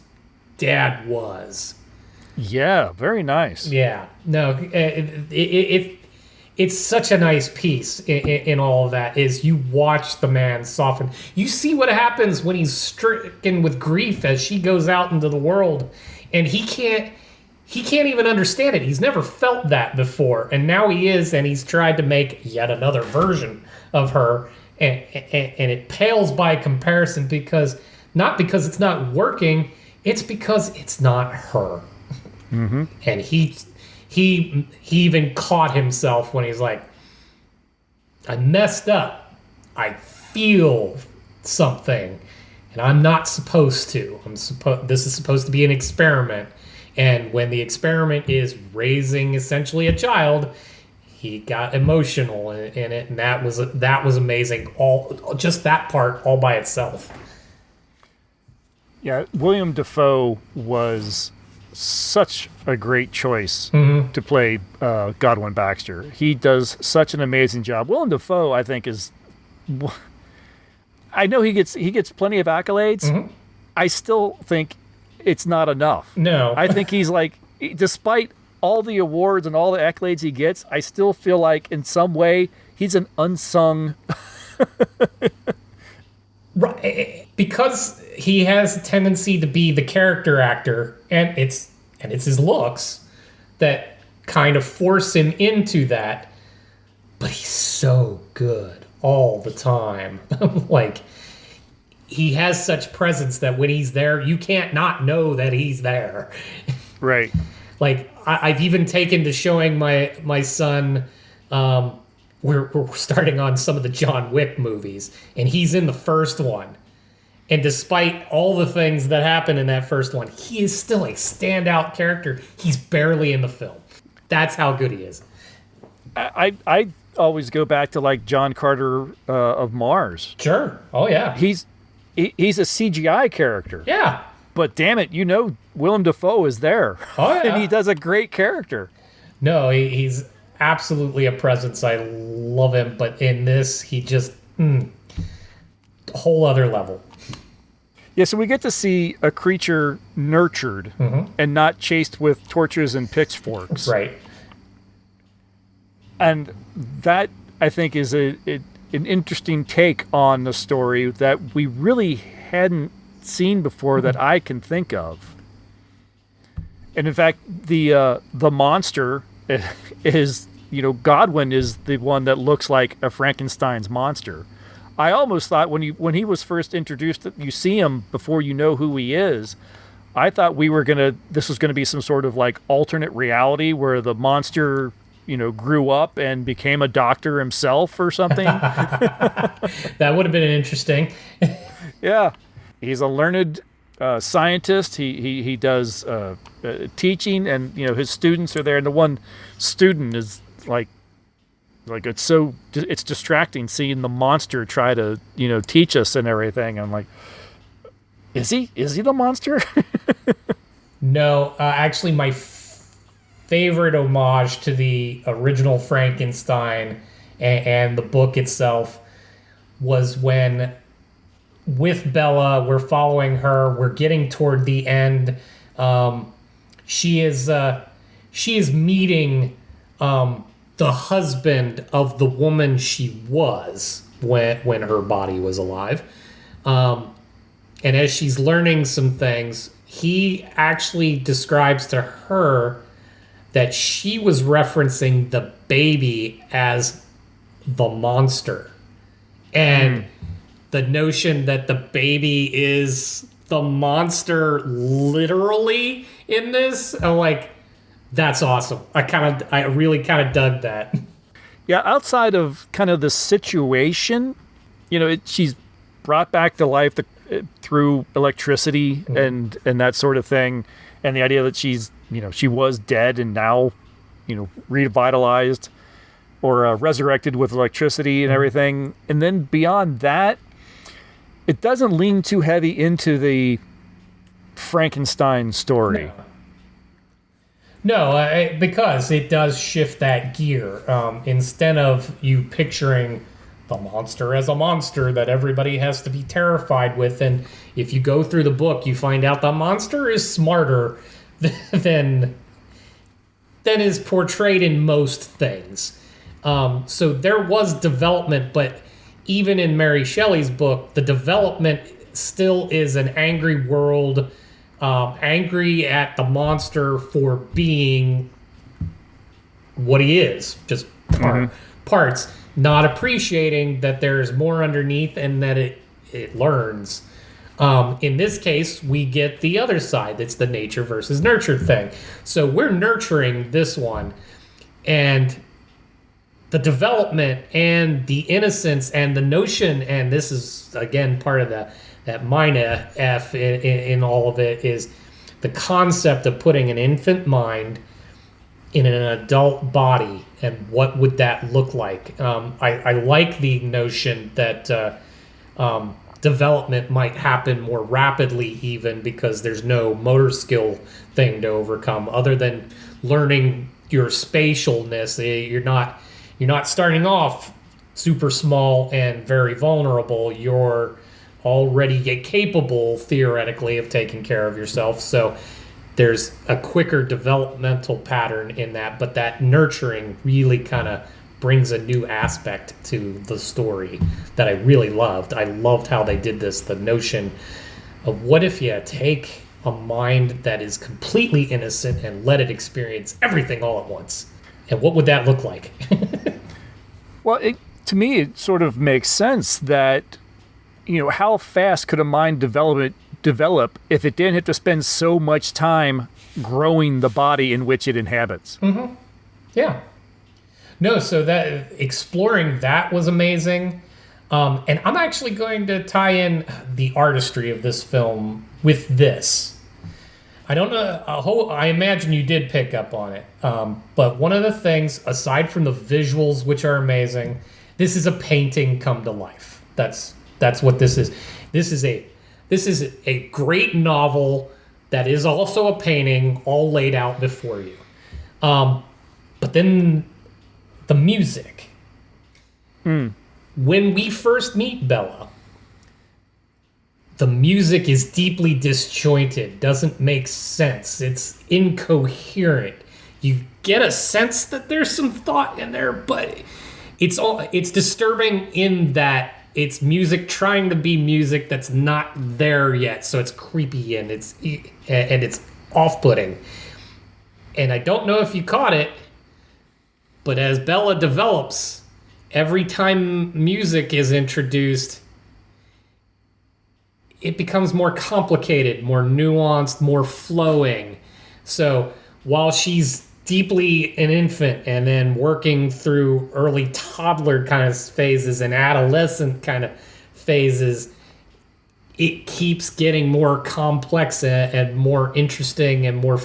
dad was. Yeah, very nice. Yeah, no, it's such a nice piece in all of that. Is you watch the man soften. You see what happens when he's stricken with grief as she goes out into the world, and he can't even understand it. He's never felt that before, and now he is, and he's tried to make yet another version of her, and it pales by comparison not because it's not working, it's because it's not her. Mm-hmm. And he even caught himself when he's like, I messed up. I feel something, and I'm not supposed to. This is supposed to be an experiment. And when the experiment is raising essentially a child, he got emotional in it, and that was amazing. Just that part all by itself. Yeah, William Dafoe was such a great choice to play Godwin Baxter. He does such an amazing job. Willem Dafoe, I think, is... I know he gets plenty of accolades. Mm-hmm. I still think it's not enough. No. I think he's like, despite all the awards and all the accolades he gets, I still feel like in some way he's an unsung... Right, because he has a tendency to be the character actor, and it's his looks that kind of force him into that. But he's so good all the time. Like, he has such presence that when he's there, you can't not know that he's there. Right. Like, I've even taken to showing my son. We're starting on some of the John Wick movies, and he's in the first one. And despite all the things that happen in that first one, he is still a standout character. He's barely in the film. That's how good he is. I always go back to like John Carter of Mars. Sure. Oh yeah. He's a CGI character. Yeah. But damn it, Willem Dafoe is there. Oh yeah. And he does a great character. No, he's absolutely a presence. I love him, but in this, he just a whole other level. Yeah, so we get to see a creature nurtured and not chased with torches and pitchforks. Right. And that, I think, is an interesting take on the story that we really hadn't seen before that I can think of. And in fact, the monster is, Godwin is the one that looks like a Frankenstein's monster. I almost thought when he was first introduced, you see him before you know who he is. I thought this was gonna be some sort of like alternate reality where the monster, grew up and became a doctor himself or something. That would have been interesting. Yeah, he's a learned scientist. He does teaching, and his students are there, and the one student is like it's distracting seeing the monster try to teach us and everything. I'm like, is he the monster? No, actually my favorite homage to the original Frankenstein and the book itself was when, with Bella, we're following her, we're getting toward the end. She is meeting the husband of the woman she was when her body was alive. And as she's learning some things, he actually describes to her that she was referencing the baby as the monster. And the notion that the baby is the monster literally in this, I'm like, that's awesome. I really kind of dug that. Yeah, outside of kind of the situation, she's brought back to life through electricity and that sort of thing, and the idea that she's she was dead and now revitalized or resurrected with electricity and everything. And then beyond that, it doesn't lean too heavy into the Frankenstein story. No, because it does shift that gear. Instead of you picturing the monster as a monster that everybody has to be terrified with. And if you go through the book, you find out the monster is smarter than is portrayed in most things. So there was development, but even in Mary Shelley's book, the development still is an angry world, angry at the monster for being what he is, just parts, not appreciating that there's more underneath and that it learns. In this case, we get the other side. It's the nature versus nurture thing. So we're nurturing this one, and the development and the innocence and the notion, and this is, again, part of that minor F in all of it, is the concept of putting an infant mind in an adult body, and what would that look like? I like the notion that development might happen more rapidly, even because there's no motor skill thing to overcome other than learning your spatialness. You're not starting off super small and very vulnerable. You're already capable, theoretically, of taking care of yourself. So there's a quicker developmental pattern in that, but that nurturing really kind of brings a new aspect to the story that I really loved. I loved how they did this, the notion of what if you take a mind that is completely innocent and let it experience everything all at once? And what would that look like? Well, to me, it sort of makes sense that, how fast could a mind develop if it didn't have to spend so much time growing the body in which it inhabits? Mm-hmm. Yeah. No, so that exploring that was amazing. And I'm actually going to tie in the artistry of this film with this. I don't know, I imagine you did pick up on it. But one of the things, aside from the visuals, which are amazing, this is a painting come to life. That's what this is. This is a great novel that is also a painting all laid out before you. But then the music. When we first meet Bella, the music is deeply disjointed, doesn't make sense. It's incoherent. You get a sense that there's some thought in there, but it's disturbing in that it's music trying to be music that's not there yet. So it's creepy and it's off-putting. And I don't know if you caught it, but as Bella develops, every time music is introduced, it becomes more complicated, more nuanced, more flowing. So while she's deeply an infant and then working through early toddler kind of phases and adolescent kind of phases, it keeps getting more complex and more interesting and more...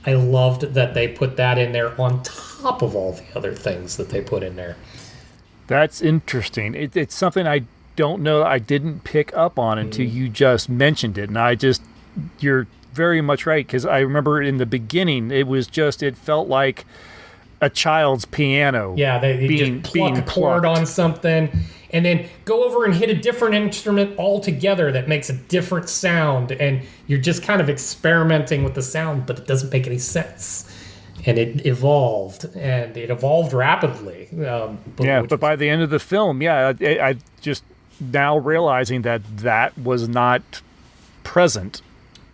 I loved that they put that in there on top of all the other things that they put in there. That's interesting. It's something I don't know, I didn't pick up on until you just mentioned it. And you're very much right, because I remember in the beginning, it felt like a child's piano. Yeah, they just pluck a chord on something and then go over and hit a different instrument altogether that makes a different sound, and you're just kind of experimenting with the sound, but it doesn't make any sense. And it evolved rapidly. But by the end of the film, I just now realizing that was not present.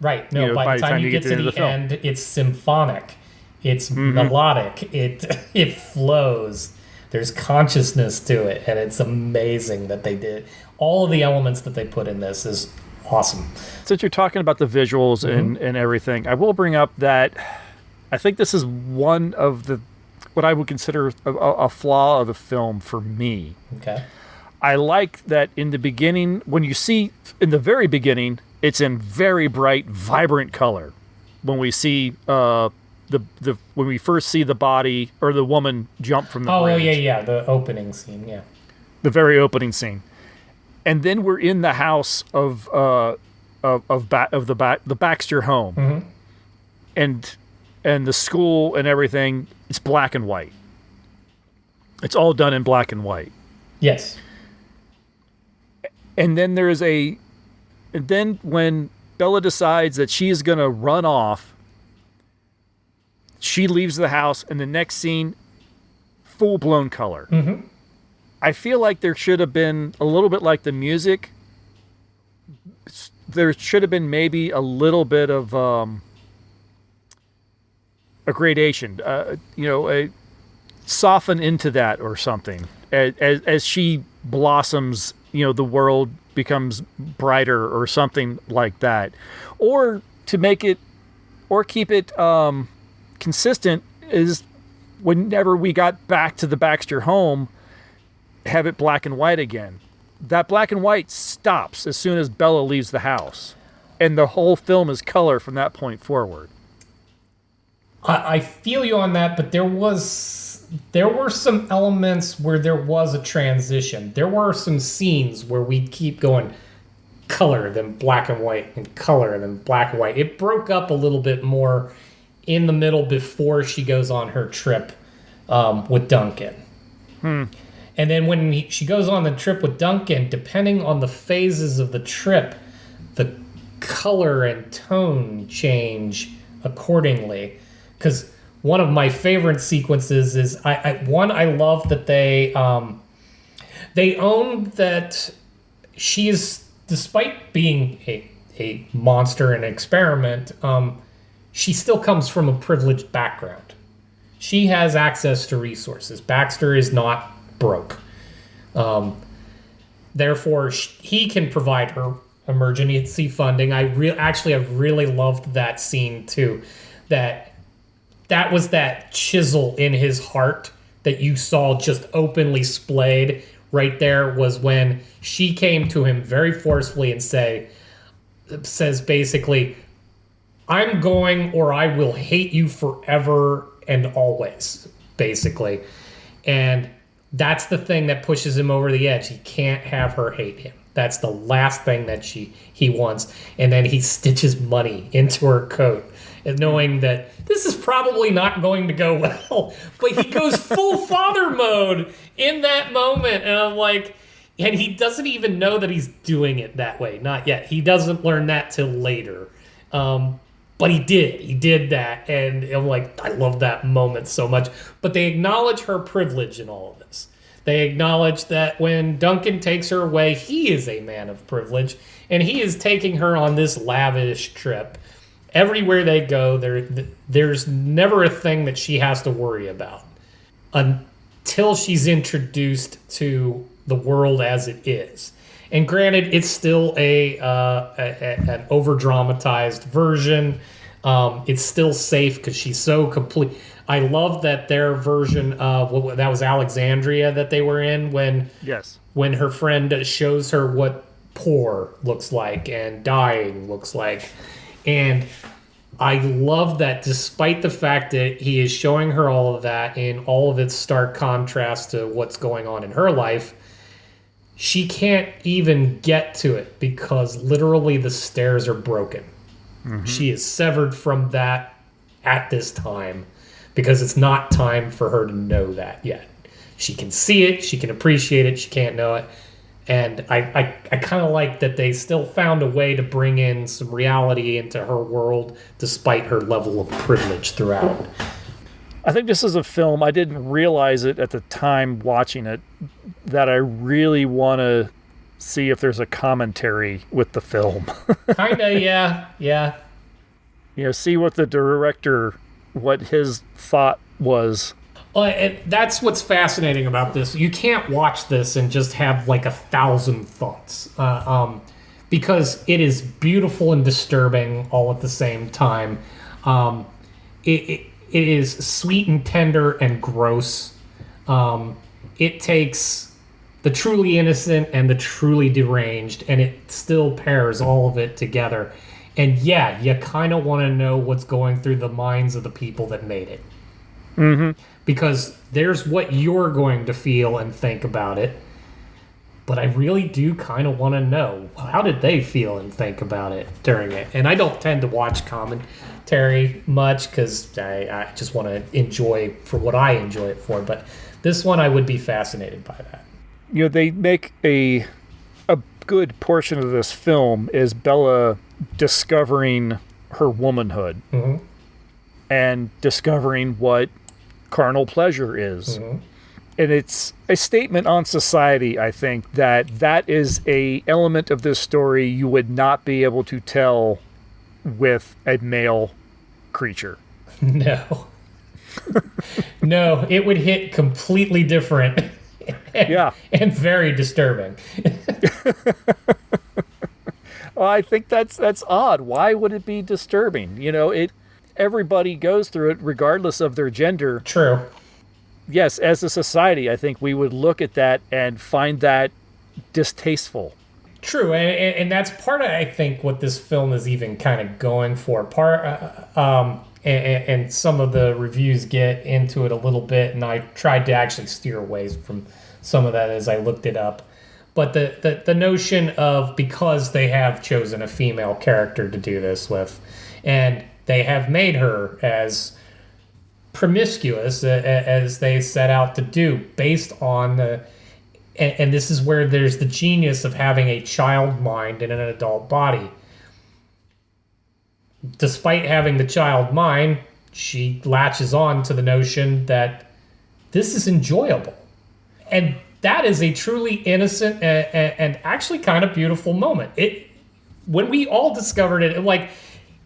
Right. No, by the time you get to the end, it's symphonic. It's melodic. It flows. There's consciousness to it, and it's amazing that they did. All of the elements that they put in this is awesome. Since you're talking about the visuals and everything, I will bring up that I think this is one of what I would consider a flaw of the film for me. Okay. I like that in the beginning, when you see, in the very beginning, it's in very bright, vibrant color. When we see when we first see the body or the woman jump from the bridge. The opening scene, yeah. The very opening scene. And then we're in the house of the Baxter home. And the school and everything, it's black and white. It's all done in black and white. Yes. And then then when Bella decides that she's going to run off, she leaves the house, and the next scene, full-blown color. Mm-hmm. I feel like there should have been a little bit like the music. There should have been maybe a little bit of a gradation, soften into that or something. As she blossoms, the world becomes brighter or something like that. Or to make it, or keep it consistent, is whenever we got back to the Baxter home, have it black and white again. That black and white stops as soon as Bella leaves the house. And the whole film is color from that point forward. I feel you on that, but there were some elements where there was a transition. There were some scenes where we'd keep going color, then black and white, and color, then black and white. It broke up a little bit more in the middle before she goes on her trip with Duncan. And then when she goes on the trip with Duncan, depending on the phases of the trip, the color and tone change accordingly. Because one of my favorite sequences is I love that they own that she is, despite being a monster and an experiment, she still comes from a privileged background. She has access to resources. Baxter is not broke. Therefore, he can provide her emergency funding. I really loved that scene too. That was that chisel in his heart that you saw just openly splayed right there, was when she came to him very forcefully and says basically, I'm going, or I will hate you forever and always, basically. And that's the thing that pushes him over the edge. He can't have her hate him. That's the last thing that he wants. And then he stitches money into her coat, and knowing that this is probably not going to go well. But he goes full father mode in that moment. And I'm like, and he doesn't even know that he's doing it that way. Not yet. He doesn't learn that till later. But he did. He did that. And I'm like, I love that moment so much. But they acknowledge her privilege in all of this. They acknowledge that when Duncan takes her away, he is a man of privilege. And he is taking her on this lavish trip. Everywhere they go, there's never a thing that she has to worry about until she's introduced to the world as it is. And granted, it's still an over-dramatized version. It's still safe because she's so complete. I love that their version of that was Alexandria that they were in when her friend shows her what poor looks like and dying looks like. And I love that despite the fact that he is showing her all of that in all of its stark contrast to what's going on in her life, she can't even get to it because literally the stairs are broken. Mm-hmm. She is severed from that at this time because it's not time for her to know that yet. She can see it, she can appreciate it, she can't know it. And I kind of like that they still found a way to bring in some reality into her world despite her level of privilege throughout. I think this is a film, I didn't realize it at the time watching it, that I really want to see if there's a commentary with the film. Kinda, yeah. See what the director, what his thought was. And that's what's fascinating about this. You can't watch this and just have like 1,000 thoughts. Because it is beautiful and disturbing all at the same time. It is sweet and tender and gross. It takes the truly innocent and the truly deranged, and it still pairs all of it together. And yeah, you kind of want to know what's going through the minds of the people that made it. Mm-hmm. Because there's what you're going to feel and think about it. But I really do kind of want to know, how did they feel and think about it during it? And I don't tend to watch commentary much because I just want to enjoy for what I enjoy it for. But this one, I would be fascinated by that. they make a good portion of this film is Bella discovering her womanhood and discovering what carnal pleasure is. And it's a statement on society, I think, that is a element of this story you would not be able to tell with a male creature. No. No, it would hit completely different. And very disturbing. Well, I think that's odd. Why would it be disturbing? Everybody goes through it regardless of their gender. True. Yes, as a society, I think we would look at that and find that distasteful. True, and that's part of, I think, what this film is even kind of going for. And some of the reviews get into it a little bit, and I tried to actually steer away from some of that as I looked it up. But the notion of, because they have chosen a female character to do this with, and they have made her as promiscuous as they set out to do, based on and this is where there's the genius of having a child mind in an adult body. Despite having the child mind, she latches on to the notion that this is enjoyable. And that is a truly innocent and actually kind of beautiful moment. When we all discovered it, it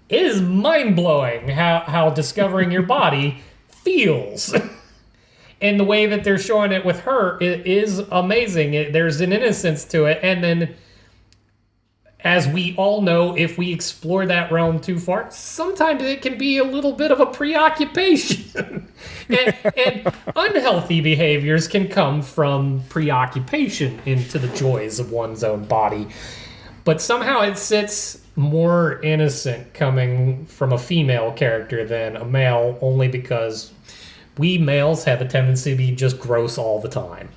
is mind-blowing how discovering your body feels. And the way that they're showing it with her is amazing. There's an innocence to it. And then, as we all know, if we explore that realm too far, sometimes it can be a little bit of a preoccupation. and unhealthy behaviors can come from preoccupation into the joys of one's own body. But somehow it sits more innocent coming from a female character than a male, only because we males have a tendency to be just gross all the time.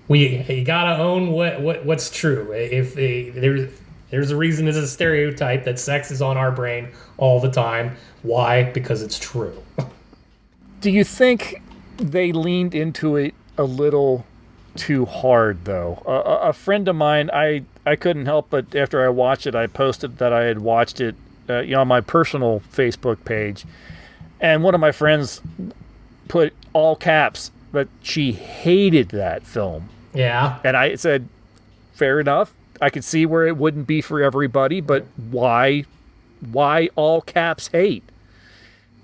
You gotta own what's true. If there's a reason, it's a stereotype that sex is on our brain all the time. Why? Because it's true. Do you think they leaned into it a little too hard, though? A friend of mine, I couldn't help but, after I watched it, I posted that I had watched it on my personal Facebook page. And one of my friends put all caps that she hated that film. Yeah. And I said, fair enough. I could see where it wouldn't be for everybody, but why all caps hate?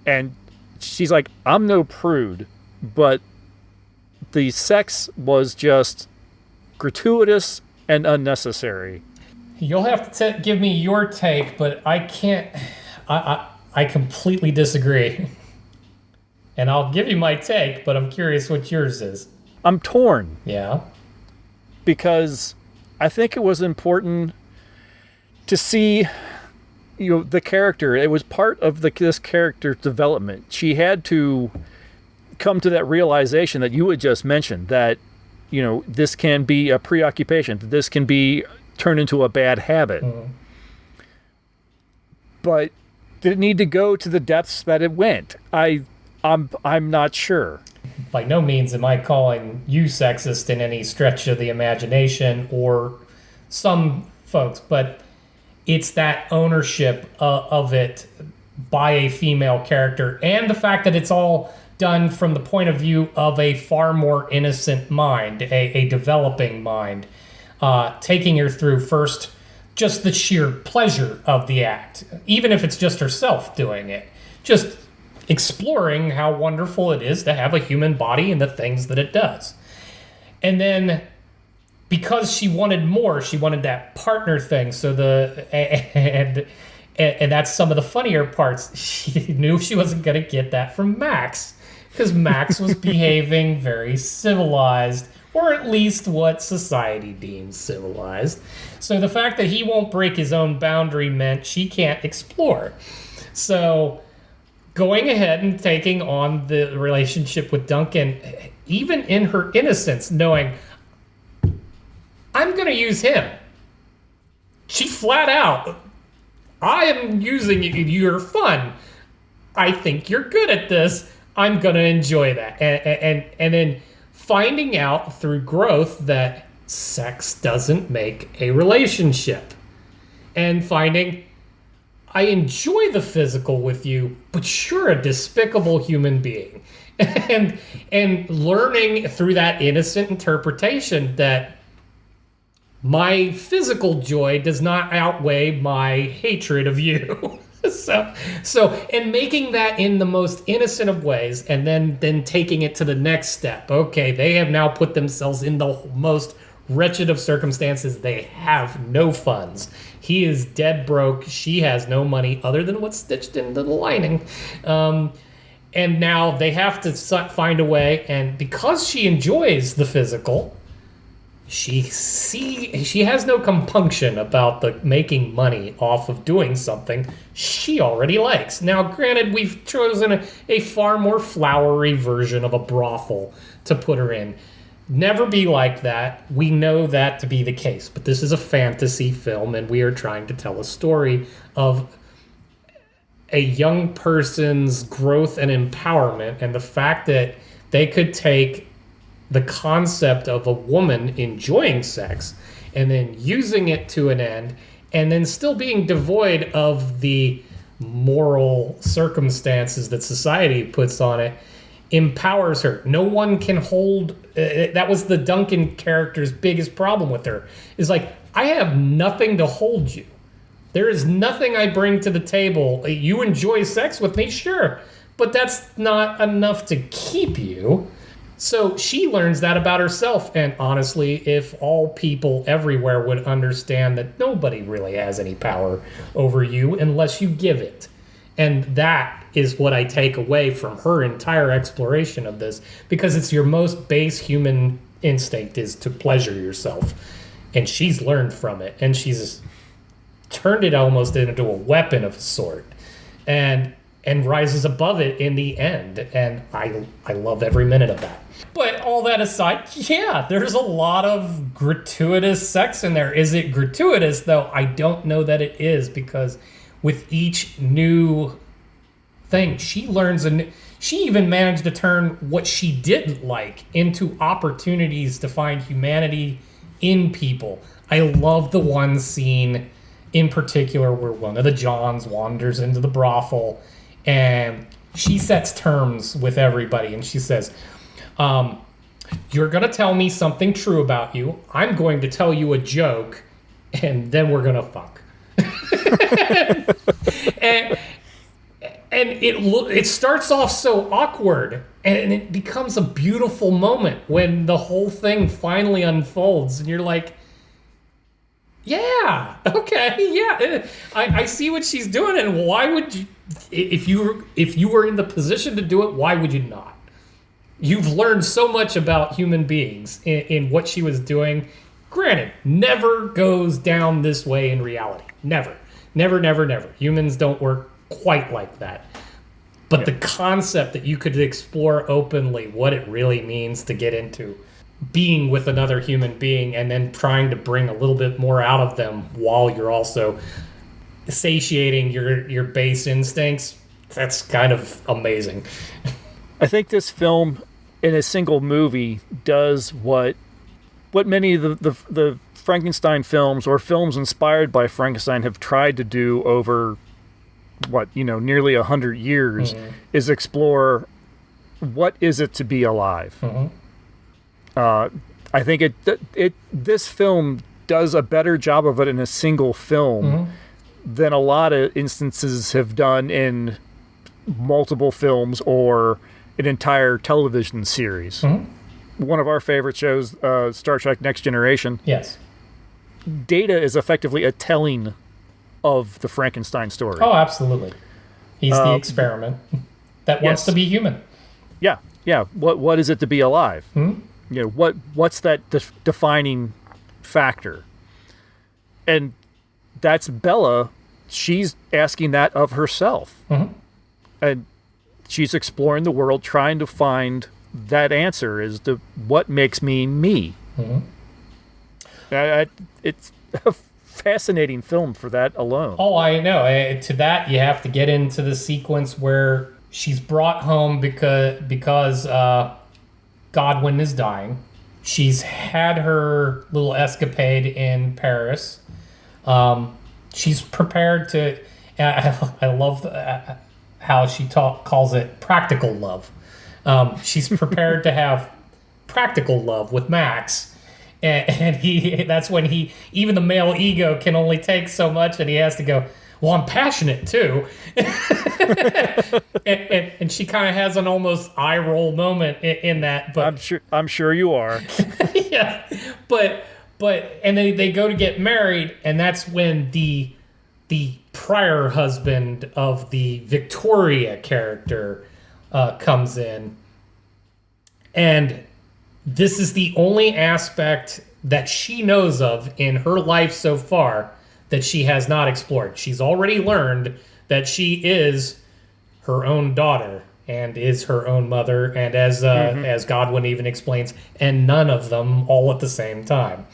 And she's like, I'm no prude, but the sex was just gratuitous and unnecessary. You'll have to give me your take, but I can't. I completely disagree. And I'll give you my take, but I'm curious what yours is. I'm torn. Yeah. Because I think it was important to see, the character. It was part of this character's development. She had to come to that realization that you had just mentioned, that, this can be a preoccupation, that this can be turned into a bad habit. Mm-hmm. But did it need to go to the depths that it went? I'm not sure. By no means am I calling you sexist in any stretch of the imagination, or some folks, but it's that ownership of it by a female character, and the fact that it's all done from the point of view of a far more innocent mind, a developing mind, taking her through first just the sheer pleasure of the act, even if it's just herself doing it, just exploring how wonderful it is to have a human body and the things that it does. And then, because she wanted more, she wanted that partner thing. So and that's some of the funnier parts. She knew she wasn't going to get that from Max, because Max was behaving very civilized, or at least what society deems civilized. So the fact that he won't break his own boundary meant she can't explore. So going ahead and taking on the relationship with Duncan, even in her innocence, knowing, I'm going to use him. She flat out, I am using you. You're fun. I think you're good at this. I'm going to enjoy that. And then finding out through growth that sex doesn't make a relationship. And finding, I enjoy the physical with you, but you're a despicable human being. and learning through that innocent interpretation that my physical joy does not outweigh my hatred of you. So and making that in the most innocent of ways, and then taking it to the next step. Okay, they have now put themselves in the most wretched of circumstances. They have no funds. He is dead broke. She has no money other than what's stitched into the lining. And now they have to find a way, and because she enjoys the physical, she has no compunction about the making money off of doing something she already likes. Now, granted, we've chosen a far more flowery version of a brothel to put her in. Never be like that. We know that to be the case, but this is a fantasy film, and we are trying to tell a story of a young person's growth and empowerment, and the fact that they could take the concept of a woman enjoying sex and then using it to an end, and then still being devoid of the moral circumstances that society puts on it, empowers her. No one can hold... that was the Duncan character's biggest problem with her. Is like, I have nothing to hold you. There is nothing I bring to the table. You enjoy sex with me? Sure. But that's not enough to keep you. So she learns that about herself. And honestly, if all people everywhere would understand that nobody really has any power over you unless you give it. And that is what I take away from her entire exploration of this, because it's your most base human instinct is to pleasure yourself. And she's learned from it. And she's turned it almost into a weapon of a sort, and rises above it in the end. And I love every minute of that. But all that aside, yeah, there's a lot of gratuitous sex in there. Is it gratuitous, though? I don't know that it is, because with each new thing, she learns, and she even managed to turn what she didn't like into opportunities to find humanity in people. I love the one scene in particular where one of the Johns wanders into the brothel, and she sets terms with everybody, and she says, you're going to tell me something true about you. I'm going to tell you a joke, and then we're going to fuck. and it starts off so awkward, and it becomes a beautiful moment when the whole thing finally unfolds, and you're like, yeah, okay, yeah, I see what she's doing, and why would you, if you were in the position to do it, why would you not? You've learned so much about human beings in what she was doing. Granted, never goes down this way in reality. Never. Humans don't work quite like that. But the concept that you could explore openly what it really means to get into being with another human being, and then trying to bring a little bit more out of them while you're also satiating your base instincts, that's kind of amazing. I think this film in a single movie does what many of the Frankenstein films or films inspired by Frankenstein have tried to do over nearly 100 years, is explore what is it to be alive. I think this film does a better job of it in a single film than a lot of instances have done in multiple films or an entire television series. One of our favorite shows, Star Trek Next Generation. Yes. Data is effectively a telling of the Frankenstein story. Oh, absolutely. He's the experiment that wants to be human. Yeah. What is it to be alive? What's that defining factor? And that's Bella. She's asking that of herself. And she's exploring the world, trying to find that answer as to what makes me me. It's a fascinating film for that alone. Oh, I know. To that, you have to get into the sequence where she's brought home because Godwin is dying. She's had her little escapade in Paris. She's prepared to... I love how she calls it practical love. She's prepared to have practical love with Max. And that's when even the male ego can only take so much, and he has to go, well, I'm passionate too. and she kind of has an almost eye roll moment in that. But I'm sure you are. Yeah, but and then they go to get married, and that's when the prior husband of the Victoria character comes in, and this is the only aspect that she knows of in her life so far that she has not explored. She's already learned that she is her own daughter and is her own mother, and as Godwin even explains, and none of them all at the same time.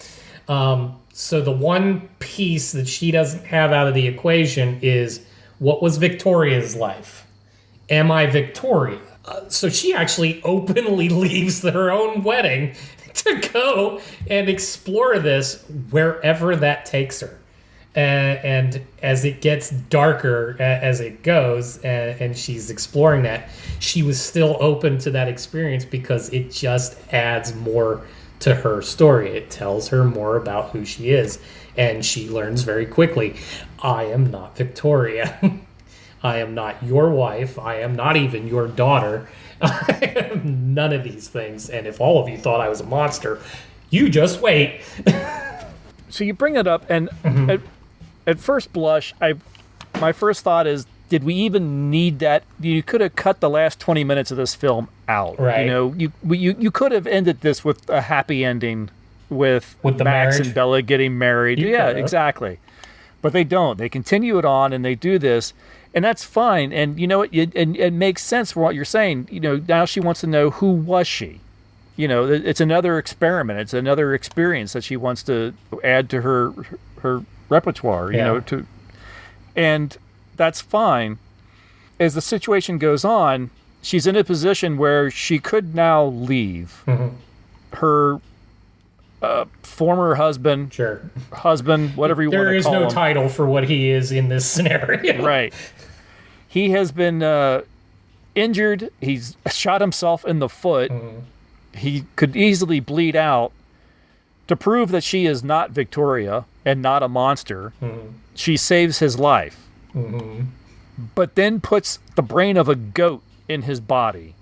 So the one piece that she doesn't have out of the equation is, what was Victoria's life? Am I Victoria? So she actually openly leaves her own wedding to go and explore this wherever that takes her. And as it gets darker as it goes, and she's exploring that, she was still open to that experience because it just adds more to her story. It tells her more about who she is, and she learns very quickly, I am not Victoria. I am not your wife. I am not even your daughter. I am none of these things. And if all of you thought I was a monster, you just wait. So you bring it up, and at first blush, my first thought is, did we even need that? You could have cut the last 20 minutes of this film out. Right. You know, you could have ended this with a happy ending with the Max marriage? and Bella getting married. Yeah, exactly. But they don't. They continue it on, and they do this, and that's fine. And you know, it makes sense for what you're saying. You know, now she wants to know, who was she? You know, it's another experiment. It's another experience that she wants to add to her repertoire. You know, and that's fine. As the situation goes on, she's in a position where she could now leave her former husband, whatever you want to call him. There is no title for what he is in this scenario. Right. He has been injured. He's shot himself in the foot. He could easily bleed out. To prove that she is not Victoria and not a monster, she saves his life. But then puts the brain of a goat in his body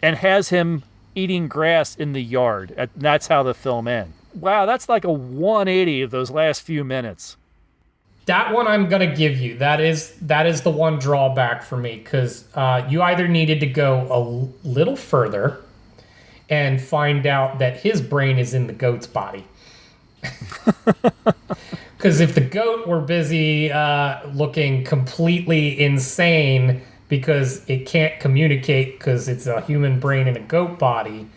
and has him eating grass in the yard. And that's how the film ends. Wow, that's like a 180 of those last few minutes. That one I'm going to give you. That is the one drawback for me, because you either needed to go a little further and find out that his brain is in the goat's body. Because if the goat were busy looking completely insane because it can't communicate because it's a human brain in a goat body,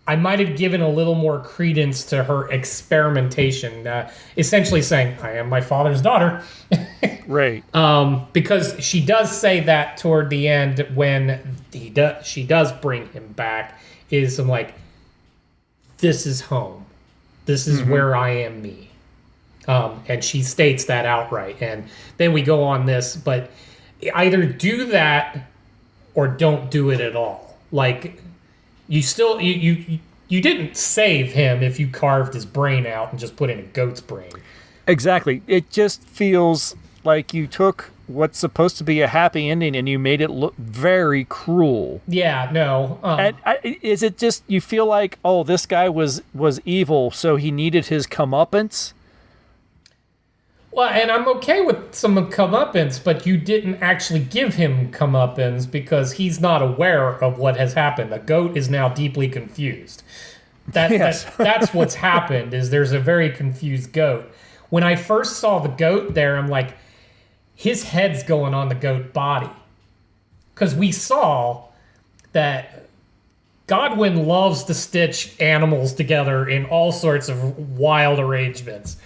I might have given a little more credence to her experimentation, essentially saying, I am my father's daughter. Right. Because she does say that toward the end when she does bring him back, is I'm like, this is home. This is where I am me. And she states that outright. And then we go on this, but either do that or don't do it at all. Like, you still, you didn't save him if you carved his brain out and just put in a goat's brain. Exactly. It just feels like you took what's supposed to be a happy ending and you made it look very cruel. Yeah, no. Is it just you feel like, oh, this guy was evil, so he needed his comeuppance? Well, and I'm okay with some comeuppance, but you didn't actually give him comeuppance because he's not aware of what has happened. The goat is now deeply confused. That's what's happened, is there's a very confused goat. When I first saw the goat there, I'm like, his head's going on the goat body. Because we saw that Godwin loves to stitch animals together in all sorts of wild arrangements.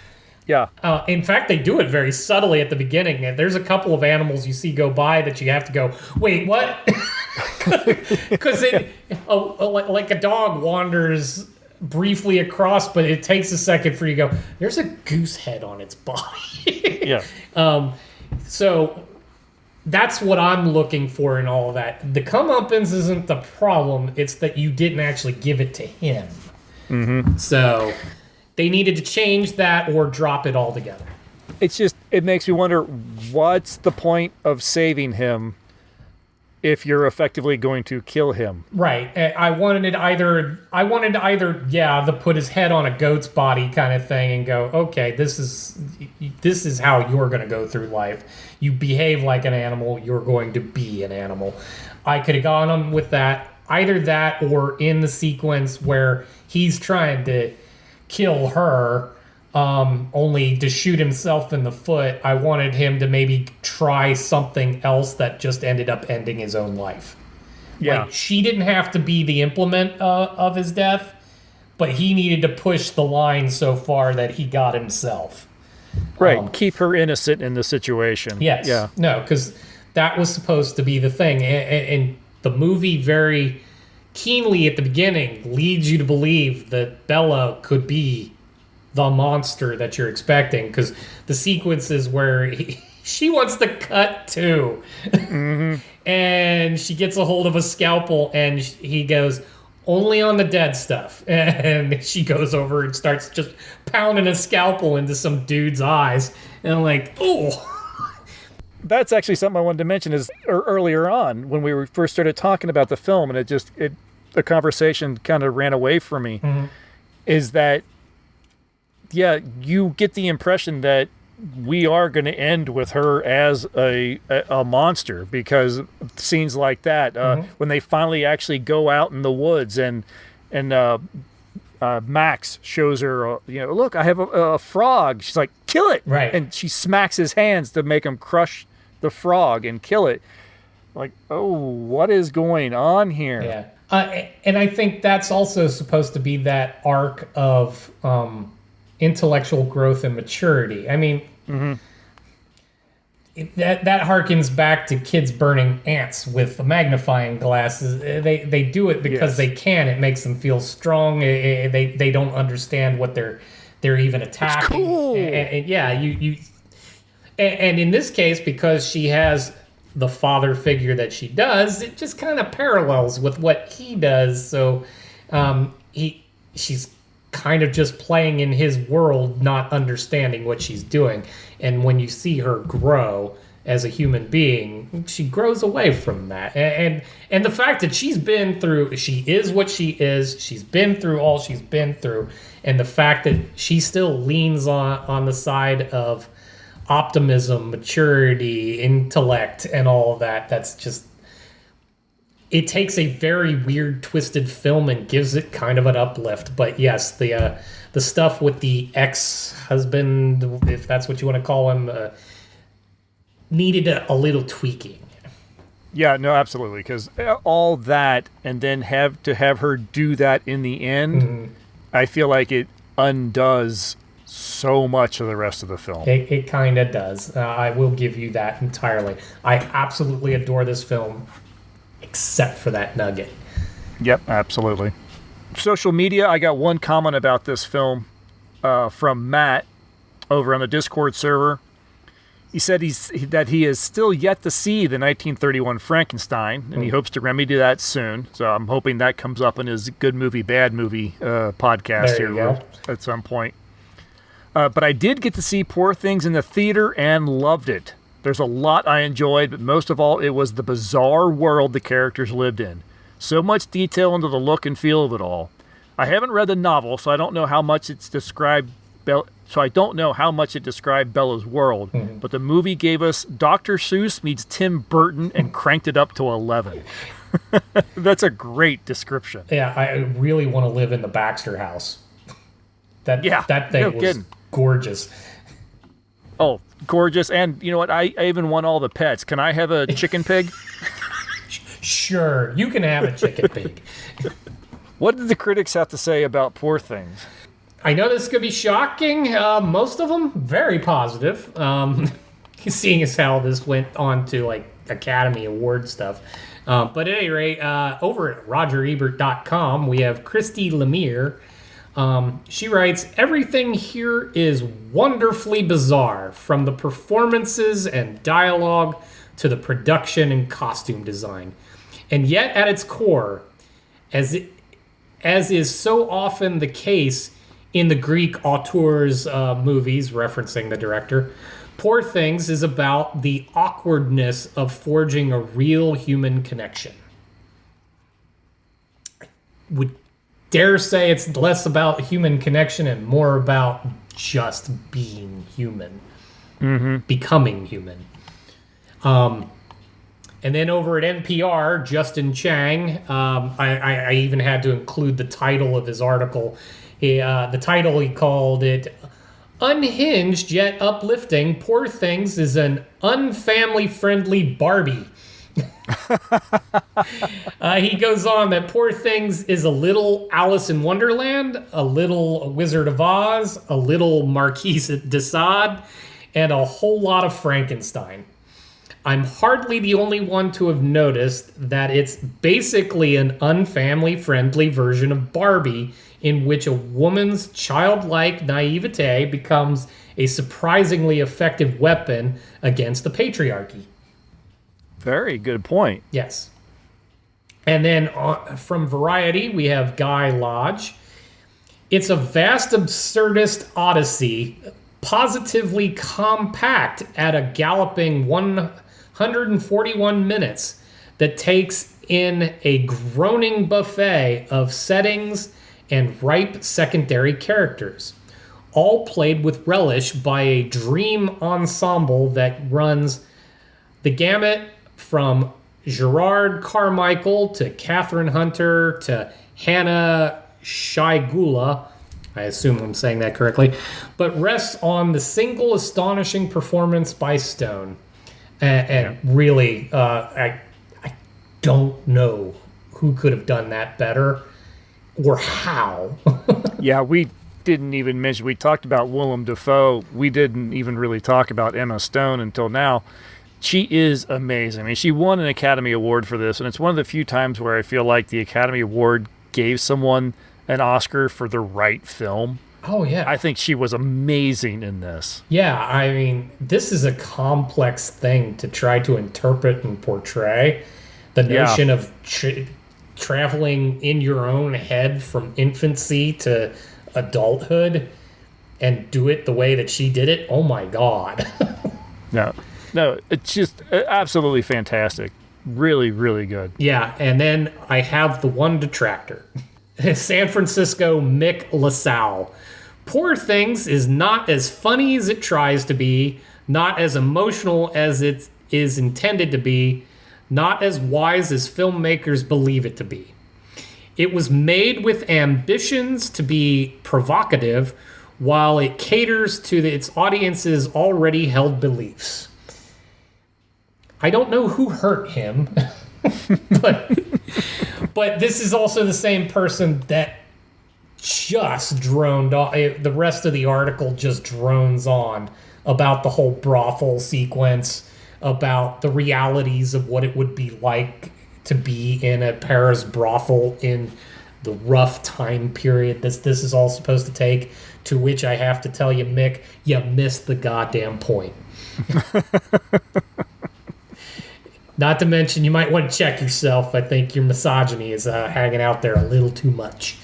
Yeah. In fact, they do it very subtly at the beginning. And there's a couple of animals you see go by that you have to go, wait, what? Because like a dog wanders briefly across, but it takes a second for you to go, there's a goose head on its body. Yeah. So that's what I'm looking for in all of that. The comeuppance isn't the problem. It's that you didn't actually give it to him. Mm-hmm. So they needed to change that or drop it altogether. It makes me wonder, what's the point of saving him if you're effectively going to kill him? Right. I wanted to either to put his head on a goat's body kind of thing and go, okay, this is how you're going to go through life. You behave like an animal, you're going to be an animal. I could have gone on with that. Either that or in the sequence where he's trying to kill her, only to shoot himself in the foot, I wanted him to maybe try something else that just ended up ending his own life. Yeah. Like, she didn't have to be the implement of his death, but he needed to push the line so far that he got himself. Right. Keep her innocent in the situation. Yes. Yeah. No, because that was supposed to be the thing. And the movie very keenly at the beginning leads you to believe that Bella could be the monster that you're expecting, because the sequences where she wants to cut too. Mm-hmm. And she gets a hold of a scalpel and he goes, only on the dead stuff. And she goes over and starts just pounding a scalpel into some dude's eyes. And I'm like, oh. That's actually something I wanted to mention is earlier on when we first started talking about the film, and the conversation kind of ran away from me, is that, yeah, you get the impression that we are going to end with her as a monster, because scenes like that, when they finally actually go out in the woods and Max shows her, look, I have a frog. She's like, kill it. Right. And she smacks his hands to make him crush the frog and kill it. Like, oh, what is going on here? Yeah. And I think that's also supposed to be that arc of intellectual growth and maturity. I mean, that harkens back to kids burning ants with magnifying glasses. They do it because they can. It makes them feel strong. They don't understand what they're even attacking. It's cool. And yeah, and in this case, because she has the father figure that she does, it just kind of parallels with what he does. So she's kind of just playing in his world, not understanding what she's doing. And when you see her grow as a human being, she grows away from that. And the fact that she is what she is, she's been through all she's been through, and the fact that she still leans on the side of optimism, maturity, intellect, and all of that, that's just... It takes a very weird, twisted film and gives it kind of an uplift. But yes, the stuff with the ex-husband, if that's what you want to call him, needed a little tweaking. Yeah, no, absolutely. Because all that, and then have her do that in the end, I feel like it undoes so much of the rest of the film. It kind of does. I will give you that entirely. I absolutely adore this film, except for that nugget. Yep, absolutely. Social media, I got one comment about this film from Matt over on the Discord server. He said that he is still yet to see the 1931 Frankenstein, and he hopes to remedy that soon. So I'm hoping that comes up in his Good Movie, Bad Movie podcast here at some point. But I did get to see Poor Things in the theater and loved it. There's a lot I enjoyed, but most of all, it was the bizarre world the characters lived in. So much detail into the look and feel of it all. I haven't read the novel, so I don't know how much it described Bella's world. But the movie gave us Dr. Seuss meets Tim Burton and cranked it up to 11. That's a great description. Yeah, I really want to live in the Baxter house. That thing was gorgeous. Oh, gorgeous. And you know what? I even want all the pets. Can I have a chicken pig? Sure, you can have a chicken pig. What did the critics have to say about Poor Things? I know this could be shocking. Most of them very positive. Seeing as how this went on to like Academy Award stuff. But at any rate, over at RogerEbert.com, we have Christy Lemire. She writes, everything here is wonderfully bizarre, from the performances and dialogue to the production and costume design. And yet at its core, as is so often the case in the Greek auteurs' movies, referencing the director, Poor Things is about the awkwardness of forging a real human connection. I would dare say it's less about human connection and more about just being human, becoming human. And then over at NPR, Justin Chang, I even had to include the title of his article. The title, he called it Unhinged Yet Uplifting. Poor Things is an unfamily-friendly Barbie. He goes on that Poor Things is a little Alice in Wonderland, a little Wizard of Oz, a little Marquise de Sade, and a whole lot of Frankenstein. I'm hardly the only one to have noticed that it's basically an unfamily-friendly version of Barbie, in which a woman's childlike naivete becomes a surprisingly effective weapon against the patriarchy. Very good point. Yes. And then from Variety, we have Guy Lodge. It's a vast absurdist odyssey, positively compact at a galloping 141 minutes, that takes in a groaning buffet of settings and ripe secondary characters, all played with relish by a dream ensemble that runs the gamut from Gerard Carmichael to Catherine Hunter to Hannah Shaigula, I assume I'm saying that correctly, but rests on the single astonishing performance by Stone. And really, I don't know who could have done that better or how. Yeah, we didn't even mention, we talked about Willem Dafoe. We didn't even really talk about Emma Stone until now. She is amazing. I mean, she won an Academy Award for this, and it's one of the few times where I feel like the Academy Award gave someone an Oscar for the right film. Oh, yeah. I think she was amazing in this. Yeah, I mean, this is a complex thing to try to interpret and portray. The notion of traveling in your own head from infancy to adulthood and do it the way that she did it. Oh, my God. No, it's just absolutely fantastic. Really, really good. Yeah, and then I have the one detractor. San Francisco Mick LaSalle. Poor Things is not as funny as it tries to be, not as emotional as it is intended to be, not as wise as filmmakers believe it to be. It was made with ambitions to be provocative, while it caters to its audience's already held beliefs. I don't know who hurt him, but this is also the same person that just droned on. The rest of the article just drones on about the whole brothel sequence, about the realities of what it would be like to be in a Paris brothel in the rough time period this is all supposed to take, to which I have to tell you, Mick, you missed the goddamn point. Not to mention, you might want to check yourself. I think your misogyny is hanging out there a little too much.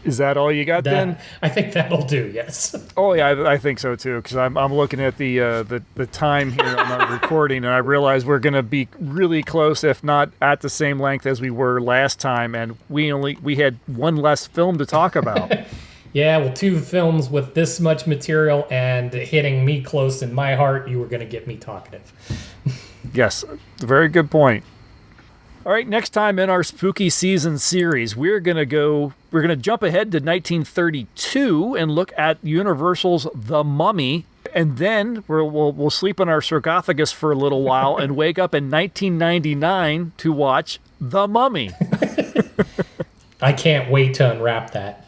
Is that all you got then? I think that'll do, yes. Oh, yeah, I think so too, because I'm looking at the time here on our recording, and I realize we're going to be really close, if not at the same length as we were last time, and we had one less film to talk about. Yeah, well, 2 films with this much material and hitting me close in my heart, you were going to get me talkative. Yes, very good point. All right, next time in our spooky season series, we're going to jump ahead to 1932 and look at Universal's The Mummy, and then we'll sleep on our sarcophagus for a little while and wake up in 1999 to watch The Mummy. I can't wait to unwrap that.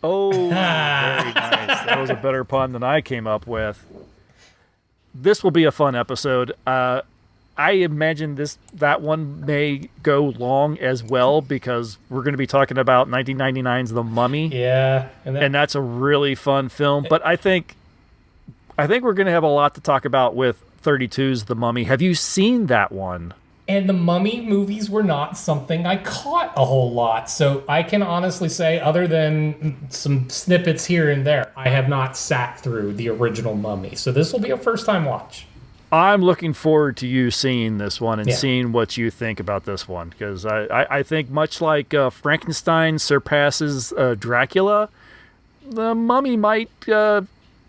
Oh, very nice. That was a better pun than I came up with. This will be a fun episode. I imagine that one may go long as well because we're going to be talking about 1999's The Mummy. Yeah, and that's a really fun film. But I think we're going to have a lot to talk about with 32's The Mummy. Have you seen that one? And the Mummy movies were not something I caught a whole lot. So I can honestly say, other than some snippets here and there, I have not sat through the original Mummy. So this will be a first-time watch. I'm looking forward to you seeing this one and seeing what you think about this one. Because I think much like Frankenstein surpasses Dracula, the Mummy might be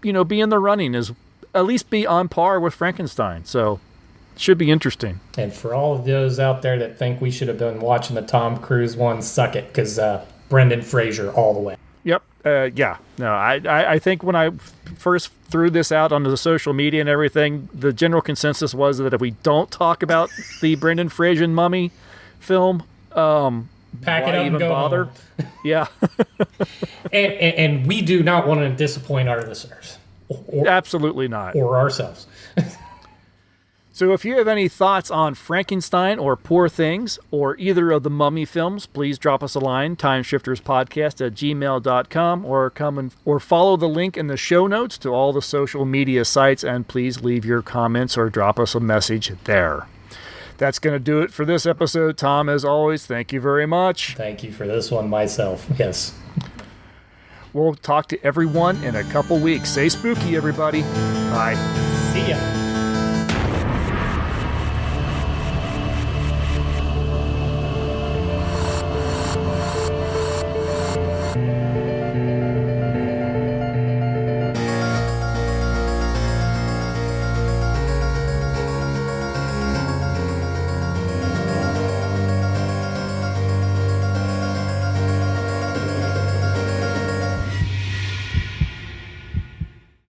in the running, at least be on par with Frankenstein. So should be interesting. And for all of those out there that think we should have been watching the Tom Cruise one, suck it, because Brendan Fraser all the way. Yep. Yeah. No, I think when I first threw this out onto the social media and everything, the general consensus was that if we don't talk about the Brendan Fraser Mummy film, pack it up and go bother? home. Yeah. and we do not want to disappoint our listeners. Absolutely not. Or ourselves. So if you have any thoughts on Frankenstein or Poor Things or either of the Mummy films, please drop us a line, timeshifterspodcast@gmail.com, or follow the link in the show notes to all the social media sites, and please leave your comments or drop us a message there. That's going to do it for this episode. Tom, as always, thank you very much. Thank you for this one myself. Yes. We'll talk to everyone in a couple weeks. Stay spooky, everybody. Bye. See ya.